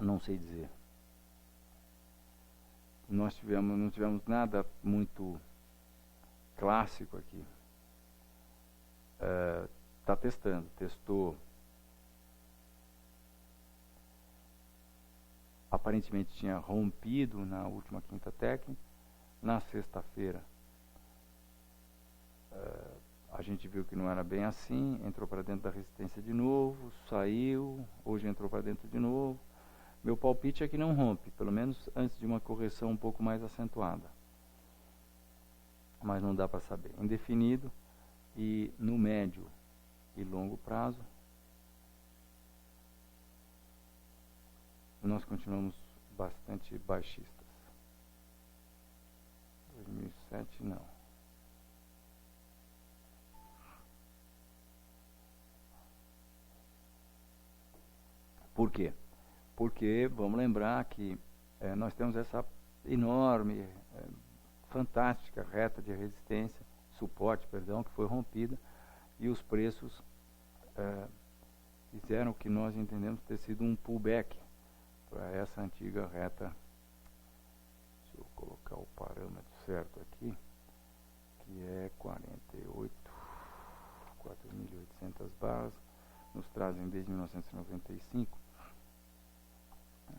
Não sei dizer. Não tivemos nada muito clássico aqui. Está testou. Aparentemente tinha rompido na última quinta técnica. Na sexta-feira a gente viu que não era bem assim, entrou para dentro da resistência de novo, saiu, hoje entrou para dentro de novo. Meu palpite é que não rompe, pelo menos antes de uma correção um pouco mais acentuada. Mas não dá para saber. Indefinido e no médio e longo prazo, nós continuamos bastante baixistas. 2007 não. Por quê? Porque vamos lembrar que nós temos essa enorme, fantástica reta de resistência, suporte, perdão, que foi rompida, e os preços fizeram o que nós entendemos ter sido um pullback para essa antiga reta. Deixa eu colocar o parâmetro certo aqui, que é 4.800 barras, nos trazem desde 1995.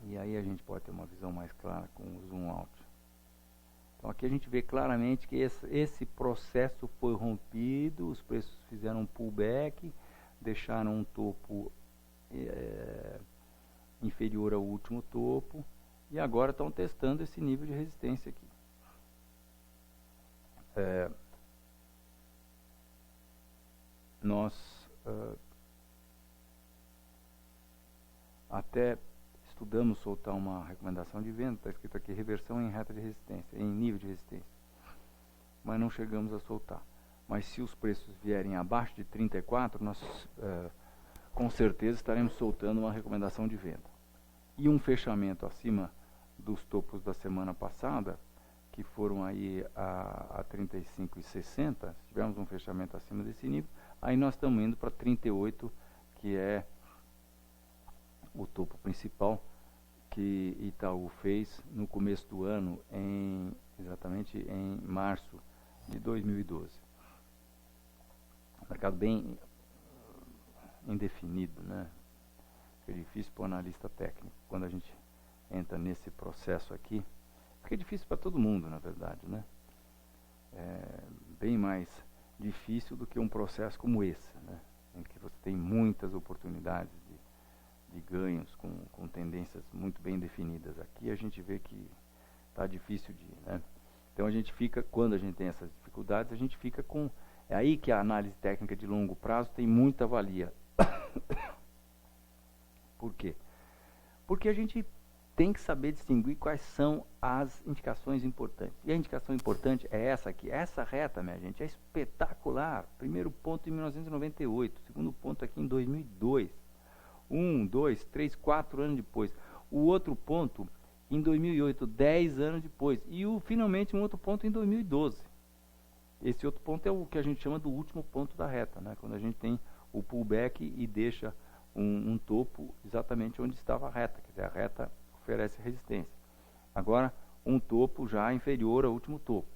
E aí a gente pode ter uma visão mais clara com o zoom out. Então aqui a gente vê claramente que esse processo foi rompido, os preços fizeram um pullback, deixaram um topo inferior ao último topo, e agora estão testando esse nível de resistência aqui. Nós até estudamos soltar uma recomendação de venda, está escrito aqui reversão em reta de resistência, em nível de resistência, mas não chegamos a soltar. Mas se os preços vierem abaixo de 34, nós com certeza estaremos soltando uma recomendação de venda. E um fechamento acima dos topos da semana passada, que foram aí a 35,60, se tivermos um fechamento acima desse nível, aí nós estamos indo para 38, que é o topo principal que Itaú fez no começo do ano, exatamente em março de 2012. Mercado bem indefinido, né? É difícil para o analista técnico quando a gente entra nesse processo aqui, porque é difícil para todo mundo, na verdade, né? É bem mais difícil do que um processo como esse, né? Em que você tem muitas oportunidades de ganhos com tendências muito bem definidas. Aqui a gente vê que está difícil de ir, né? Então a gente fica, quando a gente tem essas dificuldades, a gente fica com... É aí que a análise técnica de longo prazo tem muita valia. Por quê? Porque a gente tem que saber distinguir quais são as indicações importantes. E a indicação importante é essa aqui. Essa reta, minha gente, é espetacular. Primeiro ponto em 1998, segundo ponto aqui em 2002. 1, 2, 3, 4 anos depois. O outro ponto em 2008, 10 anos depois. E finalmente um outro ponto em 2012. Esse outro ponto é o que a gente chama do último ponto da reta, né? Quando a gente tem o pullback e deixa um topo exatamente onde estava a reta. Quer dizer, a reta oferece resistência. Agora, um topo já inferior ao último topo.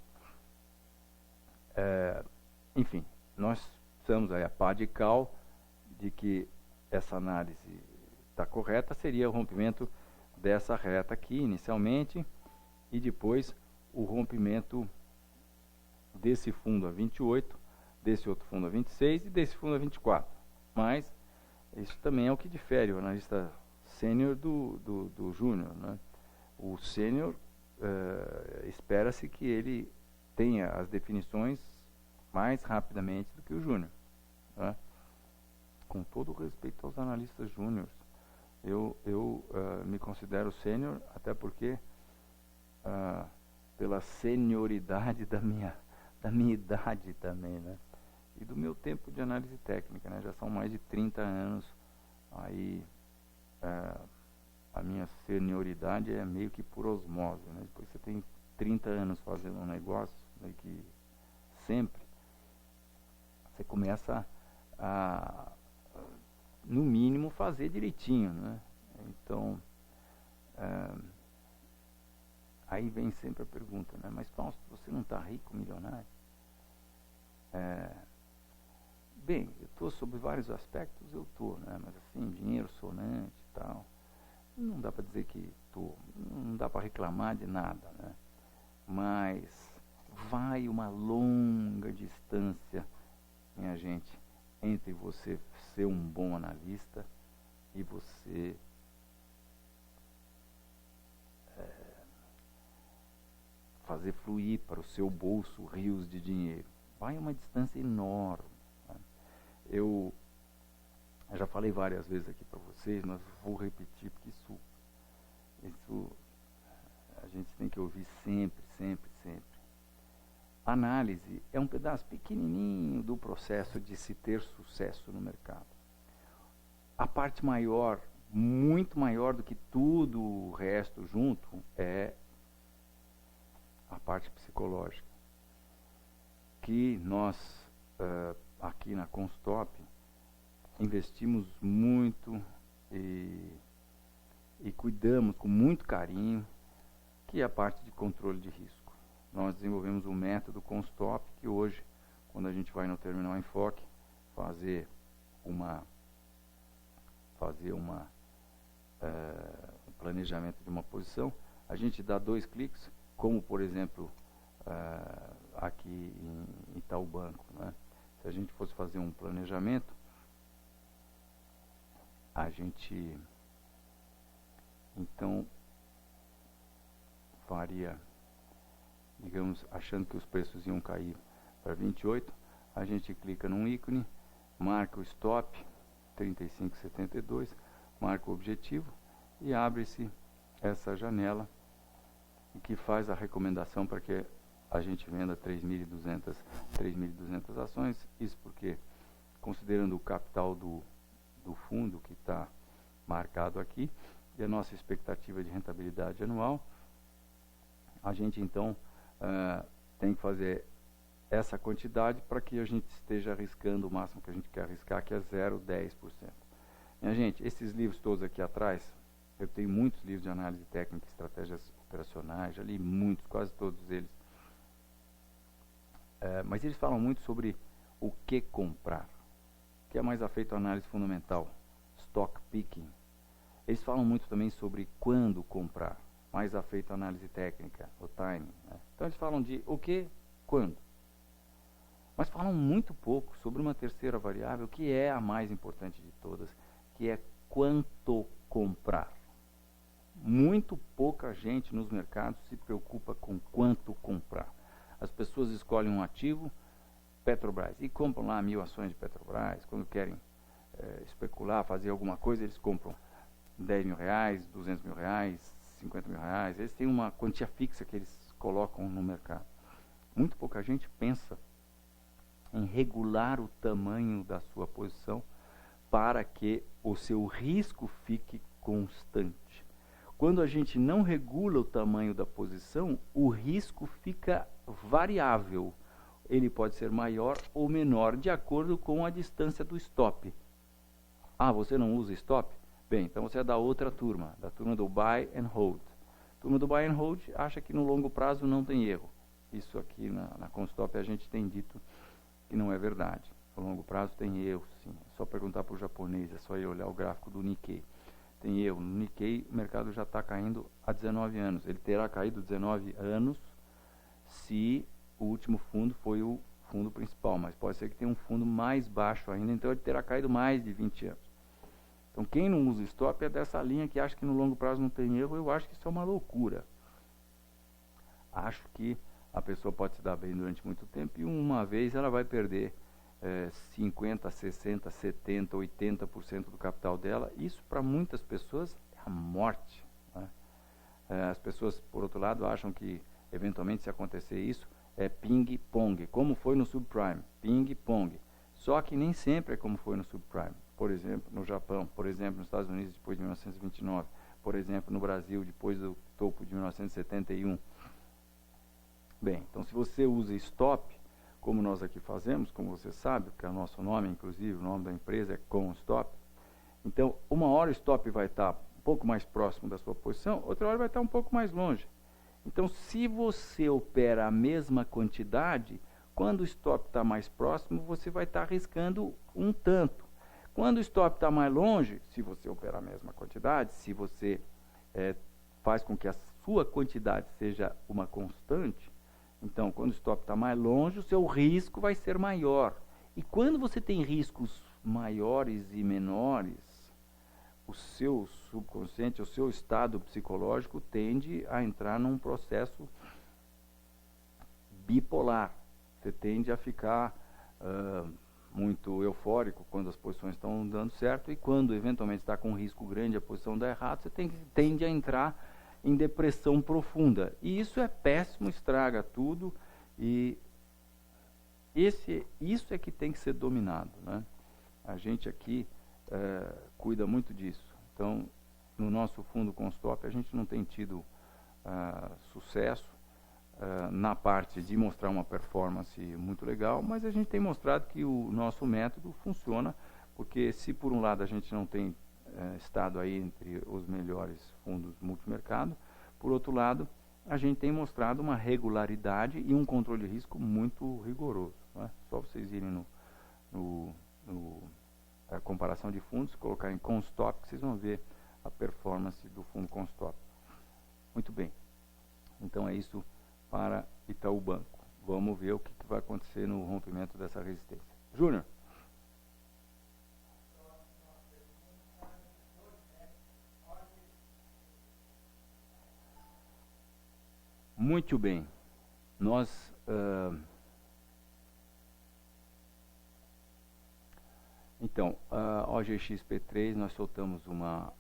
Enfim, nós estamos aí a pá de cal de que essa análise está correta, seria o rompimento dessa reta aqui inicialmente e depois o rompimento desse fundo a 28, desse outro fundo a 26 e desse fundo a 24. Mas isso também é o que difere o analista sênior do júnior, né? O sênior espera-se que ele tenha as definições mais rapidamente do que o júnior, né? Com todo o respeito aos analistas júniores, eu me considero sênior, até porque pela senioridade da minha idade também, né? E do meu tempo de análise técnica, né? Já são mais de 30 anos, aí a minha senioridade é meio que por osmose, né? Depois você tem 30 anos fazendo um negócio, meio que sempre, você começa a no mínimo fazer direitinho, né? Então, aí vem sempre a pergunta, né? Mas Fausto, você não está rico, milionário? Bem, eu estou sobre vários aspectos, eu estou, né? Mas assim, dinheiro sonante e tal, não dá para dizer que estou, não dá para reclamar de nada, né? Mas vai uma longa distância, minha gente, entre você ser um bom analista e você fazer fluir para o seu bolso rios de dinheiro. Vai uma distância enorme, né? Eu já falei várias vezes aqui para vocês, mas vou repetir porque isso a gente tem que ouvir sempre, sempre, sempre. Análise é um pedaço pequenininho do processo de se ter sucesso no mercado. A parte maior, muito maior do que tudo o resto junto, é a parte psicológica. Que nós, aqui na Constop, investimos muito e cuidamos com muito carinho, que é a parte de controle de risco. Nós desenvolvemos um método Constop que hoje, quando a gente vai no Terminal Enfoque fazer um planejamento de uma posição, a gente dá 2 cliques, como por exemplo aqui em Itaú Banco, né? Se a gente fosse fazer um planejamento, a gente então faria, digamos, achando que os preços iam cair para 28, a gente clica num ícone, marca o stop 35,72, marca o objetivo e abre-se essa janela que faz a recomendação para que a gente venda 3.200 ações. Isso porque, considerando o capital do fundo que está marcado aqui e a nossa expectativa de rentabilidade anual, a gente então tem que fazer essa quantidade para que a gente esteja arriscando o máximo que a gente quer arriscar, que é 0,10%. Minha gente, esses livros todos aqui atrás, eu tenho muitos livros de análise técnica e estratégias operacionais, já li muitos, quase todos eles. Mas eles falam muito sobre o que comprar, que é mais afeito à análise fundamental, stock picking. Eles falam muito também sobre quando comprar, mais afeito à análise técnica, o timing, né? Então eles falam de o que, quando. Mas falam muito pouco sobre uma terceira variável, que é a mais importante de todas, que é quanto comprar. Muito pouca gente nos mercados se preocupa com quanto comprar. As pessoas escolhem um ativo, Petrobras, e compram lá 1.000 ações de Petrobras. Quando querem especular, fazer alguma coisa, eles compram 10 mil reais, 200 mil reais, 50 mil reais. Eles têm uma quantia fixa que eles colocam no mercado. Muito pouca gente pensa em regular o tamanho da sua posição para que o seu risco fique constante. Quando a gente não regula o tamanho da posição, o risco fica variável. Ele pode ser maior ou menor, de acordo com a distância do stop. Ah, você não usa stop? Bem, então você é da outra turma, da turma do buy and hold. A turma do buy and hold acha que no longo prazo não tem erro. Isso aqui na Constop a gente tem dito que não é verdade. No longo prazo tem erro, sim. É só perguntar para o japonês, é só ir olhar o gráfico do Nikkei. Tem erro. No Nikkei o mercado já está caindo há 19 anos. Ele terá caído 19 anos se o último fundo foi o fundo principal, mas pode ser que tenha um fundo mais baixo ainda, então ele terá caído mais de 20 anos. Então quem não usa stop é dessa linha que acha que no longo prazo não tem erro. Eu acho que isso é uma loucura. Acho que a pessoa pode se dar bem durante muito tempo e uma vez ela vai perder 50, 60, 70, 80% do capital dela. Isso para muitas pessoas é a morte, né? As pessoas, por outro lado, acham que eventualmente se acontecer isso é ping-pong, como foi no subprime, ping-pong. Só que nem sempre é como foi no subprime. Por exemplo, no Japão, por exemplo, nos Estados Unidos depois de 1929, por exemplo, no Brasil depois do topo de 1971. Bem, então se você usa stop, como nós aqui fazemos, como você sabe, porque é o nosso nome, inclusive, o nome da empresa é com stop. Então, uma hora o stop vai estar um pouco mais próximo da sua posição, outra hora vai estar um pouco mais longe. Então, se você opera a mesma quantidade, quando o stop está mais próximo, você vai estar arriscando um tanto. Quando o stop está mais longe, se você opera a mesma quantidade, se você faz com que a sua quantidade seja uma constante, então, quando o stop está mais longe, o seu risco vai ser maior. E quando você tem riscos maiores e menores, o seu subconsciente, o seu estado psicológico tende a entrar num processo bipolar. Você tende a ficar muito eufórico quando as posições estão dando certo, e quando eventualmente está com um risco grande a posição dá errado, você tende a entrar em depressão profunda. E isso é péssimo, estraga tudo, e isso é que tem que ser dominado, né? A gente aqui cuida muito disso. Então, no nosso fundo com stop, a gente não tem tido sucesso na parte de mostrar uma performance muito legal, mas a gente tem mostrado que o nosso método funciona, porque se por um lado a gente não tem estado aí entre os melhores fundos multimercado, por outro lado, a gente tem mostrado uma regularidade e um controle de risco muito rigoroso, né? Só vocês irem no comparação de fundos, colocarem com stop, que vocês vão ver a performance do fundo com stop. Muito bem. Então é isso para Itaú Banco. Vamos ver o que vai acontecer no rompimento dessa resistência. Júnior. Muito bem. Nós então, a OGXP3, nós soltamos uma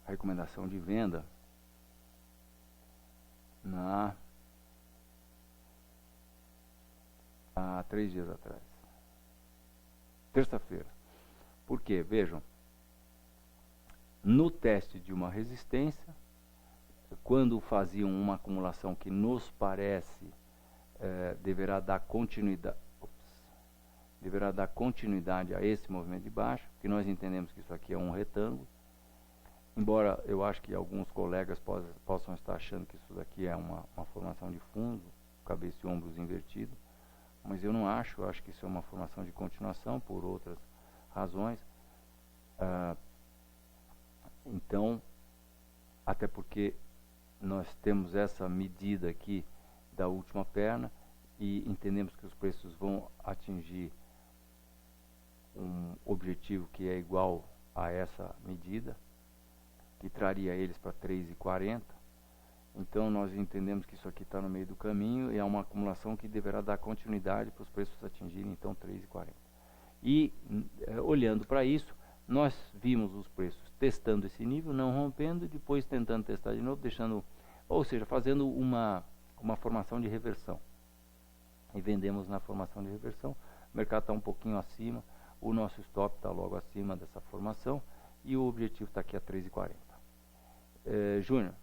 recomendação de venda há 3 dias atrás. Terça-feira. Por quê? Vejam, no teste de uma resistência, quando faziam uma acumulação que nos parece deverá dar continuidade a esse movimento de baixo, que nós entendemos que isso aqui é um retângulo, embora eu acho que alguns colegas possam estar achando que isso daqui é uma formação de fundo, cabeça e ombros invertido, mas eu não acho, eu acho que isso é uma formação de continuação por outras razões. Então, até porque nós temos essa medida aqui da última perna e entendemos que os preços vão atingir um objetivo que é igual a essa medida, que traria eles para 3,40. Então nós entendemos que isso aqui está no meio do caminho e é uma acumulação que deverá dar continuidade para os preços atingirem então 3,40. E olhando para isso, nós vimos os preços testando esse nível, não rompendo, e depois tentando testar de novo, deixando, ou seja, fazendo uma formação de reversão. E vendemos na formação de reversão. O mercado está um pouquinho acima, o nosso stop está logo acima dessa formação e o objetivo está aqui a 3,40. Júnior.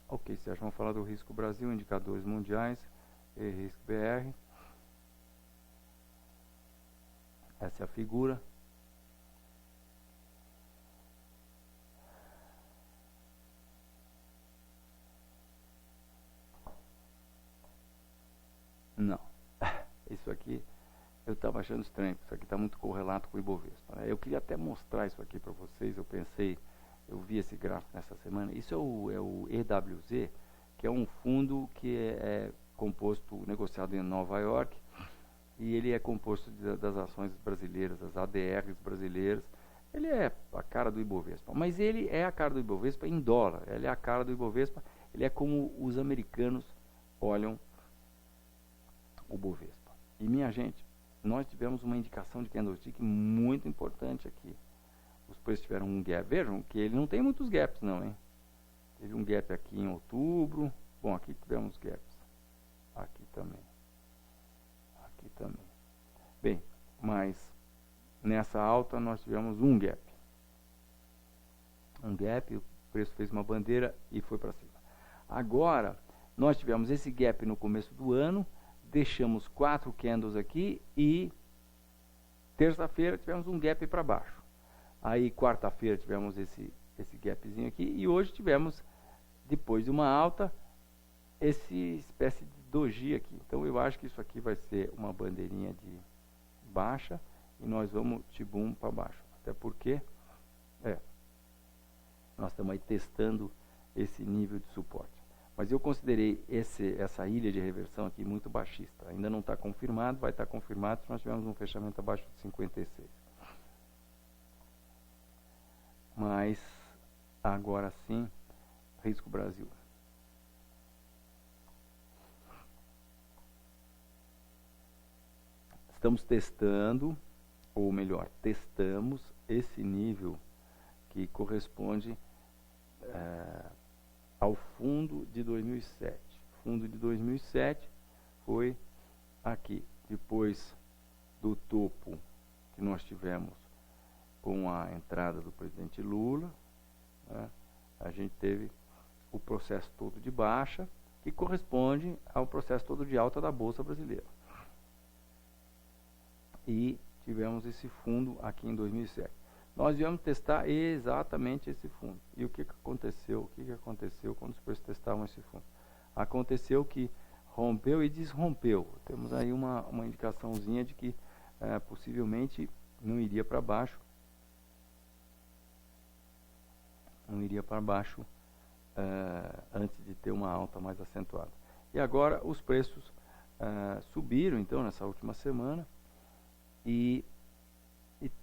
Ok, Sérgio, vamos falar do risco Brasil, indicadores mundiais, e risco BR. Essa é a figura. Não, isso aqui eu estava achando estranho, isso aqui está muito correlato com o Ibovespa, né? Eu queria até mostrar isso aqui para vocês, eu vi esse gráfico nessa semana. Isso é o EWZ, que é um fundo que é composto, negociado em Nova York, e ele é composto das ações brasileiras, das ADRs brasileiras. Ele é a cara do Ibovespa, mas ele é a cara do Ibovespa em dólar, ele é a cara do Ibovespa, ele é como os americanos olham o Bovespa. E minha gente, nós tivemos uma indicação de candlestick muito importante aqui. Os preços tiveram um gap, vejam que ele não tem muitos gaps não, hein? Teve um gap aqui em outubro, bom, aqui tivemos gaps, aqui também, bem, mas nessa alta nós tivemos um gap, o preço fez uma bandeira e foi para cima. Agora, nós tivemos esse gap no começo do ano, deixamos 4 candles aqui e terça-feira tivemos um gap para baixo. Aí quarta-feira tivemos esse gapzinho aqui e hoje tivemos, depois de uma alta, essa espécie de doji aqui. Então eu acho que isso aqui vai ser uma bandeirinha de baixa e nós vamos tibum para baixo. Até porque nós estamos aí testando esse nível de suporte. Mas eu considerei essa ilha de reversão aqui muito baixista. Ainda não está confirmado, vai estar confirmado se nós tivermos um fechamento abaixo de 56. Mas, agora sim, risco Brasil. Estamos testando, ou melhor, testamos esse nível que corresponde ao fundo de 2007. O fundo de 2007 foi aqui, depois do topo que nós tivemos com a entrada do presidente Lula, né, a gente teve o processo todo de baixa, que corresponde ao processo todo de alta da Bolsa Brasileira. E tivemos esse fundo aqui em 2007. Nós viemos testar exatamente esse fundo. E o que aconteceu? O que aconteceu quando os preços testavam esse fundo? Aconteceu que rompeu e desrompeu. Temos aí uma indicaçãozinha de que possivelmente não iria para baixo. Não iria para baixo antes de ter uma alta mais acentuada. E agora os preços subiram então nessa última semana e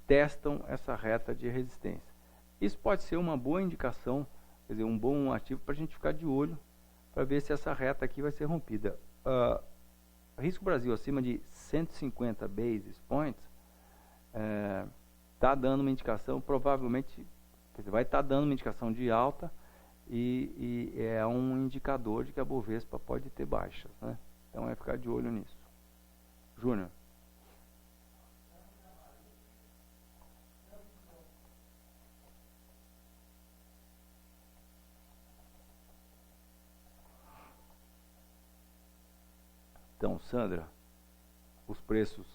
testam essa reta de resistência. Isso pode ser uma boa indicação, quer dizer, um bom ativo para a gente ficar de olho, para ver se essa reta aqui vai ser rompida. Risco Brasil acima de 150 basis points está dando uma indicação, provavelmente, quer dizer, vai estar dando uma indicação de alta e é um indicador de que a Bovespa pode ter baixas, né? Então é ficar de olho nisso. Júnior. Então, Sandra, os preços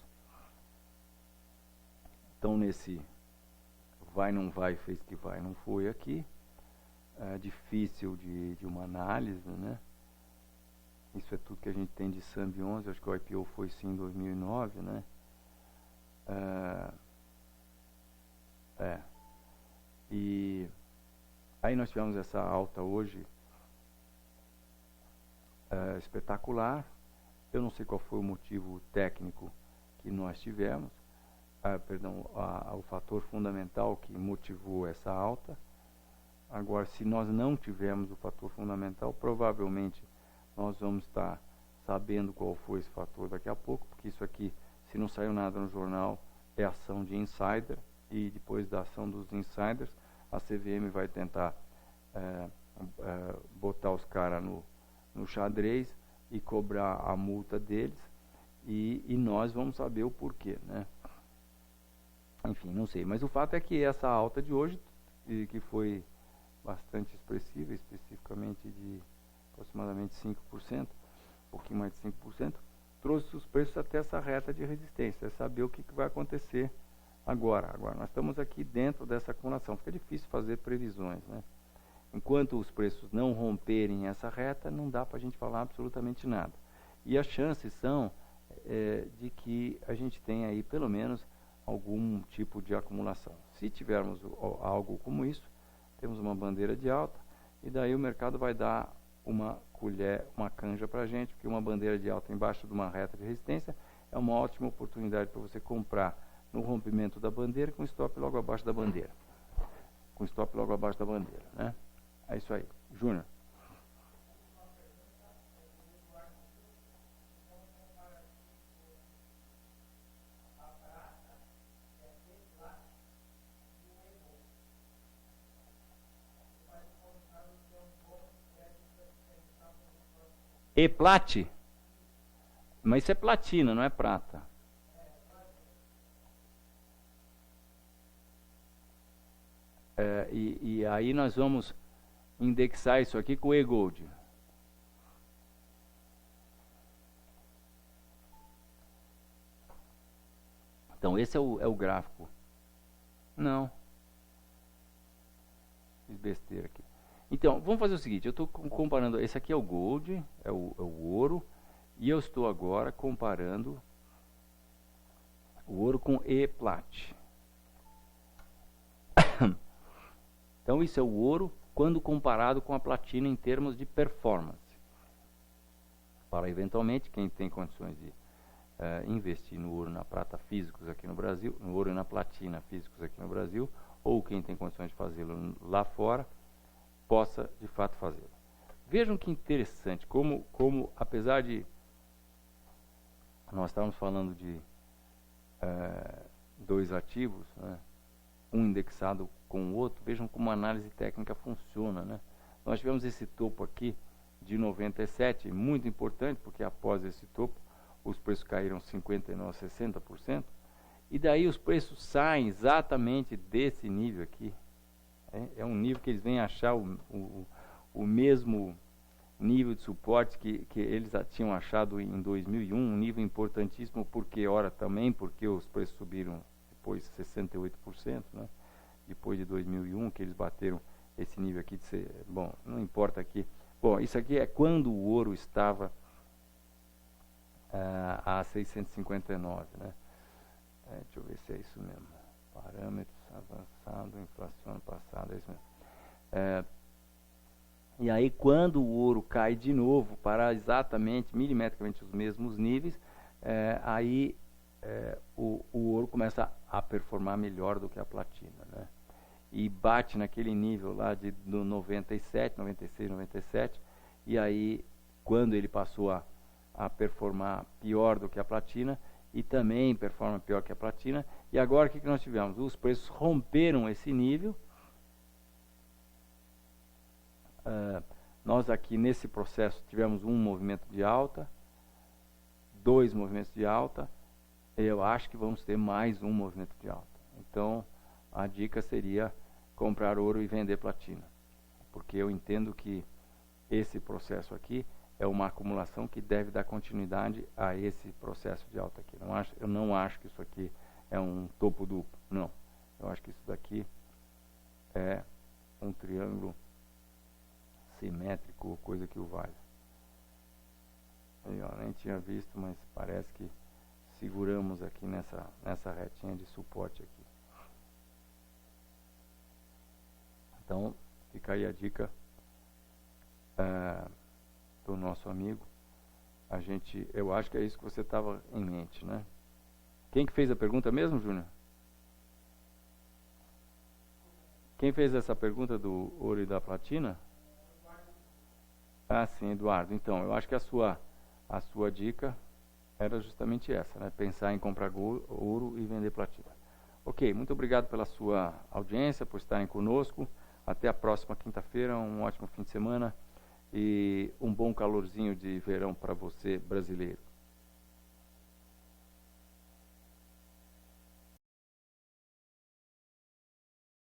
estão nesse vai, não vai, fez que vai, não foi aqui. É difícil de uma análise, né? Isso é tudo que a gente tem de SAMB 11, acho que o IPO foi sim em 2009, né? E aí nós tivemos essa alta hoje espetacular. Eu não sei qual foi o motivo técnico que nós tivemos, o fator fundamental que motivou essa alta. Agora, se nós não tivermos o fator fundamental, provavelmente nós vamos estar sabendo qual foi esse fator daqui a pouco, porque isso aqui, se não saiu nada no jornal, é ação de insider, e depois da ação dos insiders, a CVM vai tentar botar os caras no xadrez e cobrar a multa deles, e nós vamos saber o porquê, né? Enfim, não sei, mas o fato é que essa alta de hoje, que foi bastante expressiva, especificamente de aproximadamente 5%, um pouquinho mais de 5%, trouxe os preços até essa reta de resistência, é saber o que vai acontecer agora. Agora, nós estamos aqui dentro dessa acumulação, fica difícil fazer previsões, né? Enquanto os preços não romperem essa reta, não dá para a gente falar absolutamente nada. E as chances são de que a gente tenha aí pelo menos algum tipo de acumulação. Se tivermos algo como isso, temos uma bandeira de alta, e daí o mercado vai dar uma colher, uma canja para a gente, porque uma bandeira de alta embaixo de uma reta de resistência é uma ótima oportunidade para você comprar no rompimento da bandeira com stop logo abaixo da bandeira. Com stop logo abaixo da bandeira, né? É isso aí. Júnior. E-Plat? Mas isso é platina, não é prata. E aí nós vamos indexar isso aqui com o E-Gold. Então, esse é o gráfico. Não. Fiz besteira aqui. Então, vamos fazer o seguinte, eu estou comparando, esse aqui é o Gold, é o ouro, e eu estou agora comparando o ouro com E-Plat. Então, isso é o ouro quando comparado com a platina em termos de performance. Para, eventualmente, quem tem condições de investir no ouro e na prata físicos aqui no Brasil, no ouro e na platina físicos aqui no Brasil, ou quem tem condições de fazê-lo lá fora, possa, de fato, fazê-lo. Vejam que interessante, como apesar de nós estávamos falando de dois ativos, né, um indexado com o outro, vejam como a análise técnica funciona, né? Nós tivemos esse topo aqui de 97, muito importante, porque após esse topo, os preços caíram 59%, 60%, e daí os preços saem exatamente desse nível aqui. É um nível que eles vêm achar o mesmo nível de suporte que eles tinham achado em 2001, um nível importantíssimo, porque porque os preços subiram depois 68%, né? Depois de 2001, que eles bateram esse nível aqui de ser, bom, não importa aqui. Bom, isso aqui é quando o ouro estava a 659, né? Deixa eu ver se é isso mesmo. Parâmetros avançado, inflação ano passado, é isso mesmo. E aí, quando o ouro cai de novo para exatamente, milimetricamente, os mesmos níveis, aí o ouro começa a performar melhor do que a platina, né? E bate naquele nível lá do 97, 96, 97, e aí, quando ele passou a performar pior do que a platina, e também performa pior que a platina, e agora o que nós tivemos? Os preços romperam esse nível. Nós aqui nesse processo tivemos um movimento de alta, 2 movimentos de alta, eu acho que vamos ter mais um movimento de alta. Então, a dica seria comprar ouro e vender platina, porque eu entendo que esse processo aqui é uma acumulação que deve dar continuidade a esse processo de alta aqui. Eu não acho que isso aqui é um topo duplo, não. Eu acho que isso daqui é um triângulo simétrico, coisa que o vale. Aí, ó, nem tinha visto, mas parece que seguramos aqui nessa retinha de suporte aqui. Então, fica aí a dica do nosso amigo. Eu acho que é isso que você estava em mente, né? Quem que fez a pergunta mesmo, Júnior? Quem fez essa pergunta do ouro e da platina? Ah, sim, Eduardo. Então, eu acho que a sua dica era justamente essa, né? Pensar em comprar ouro e vender platina. Ok, muito obrigado pela sua audiência, por estarem conosco. Até a próxima quinta-feira, um ótimo fim de semana e um bom calorzinho de verão para você, brasileiro.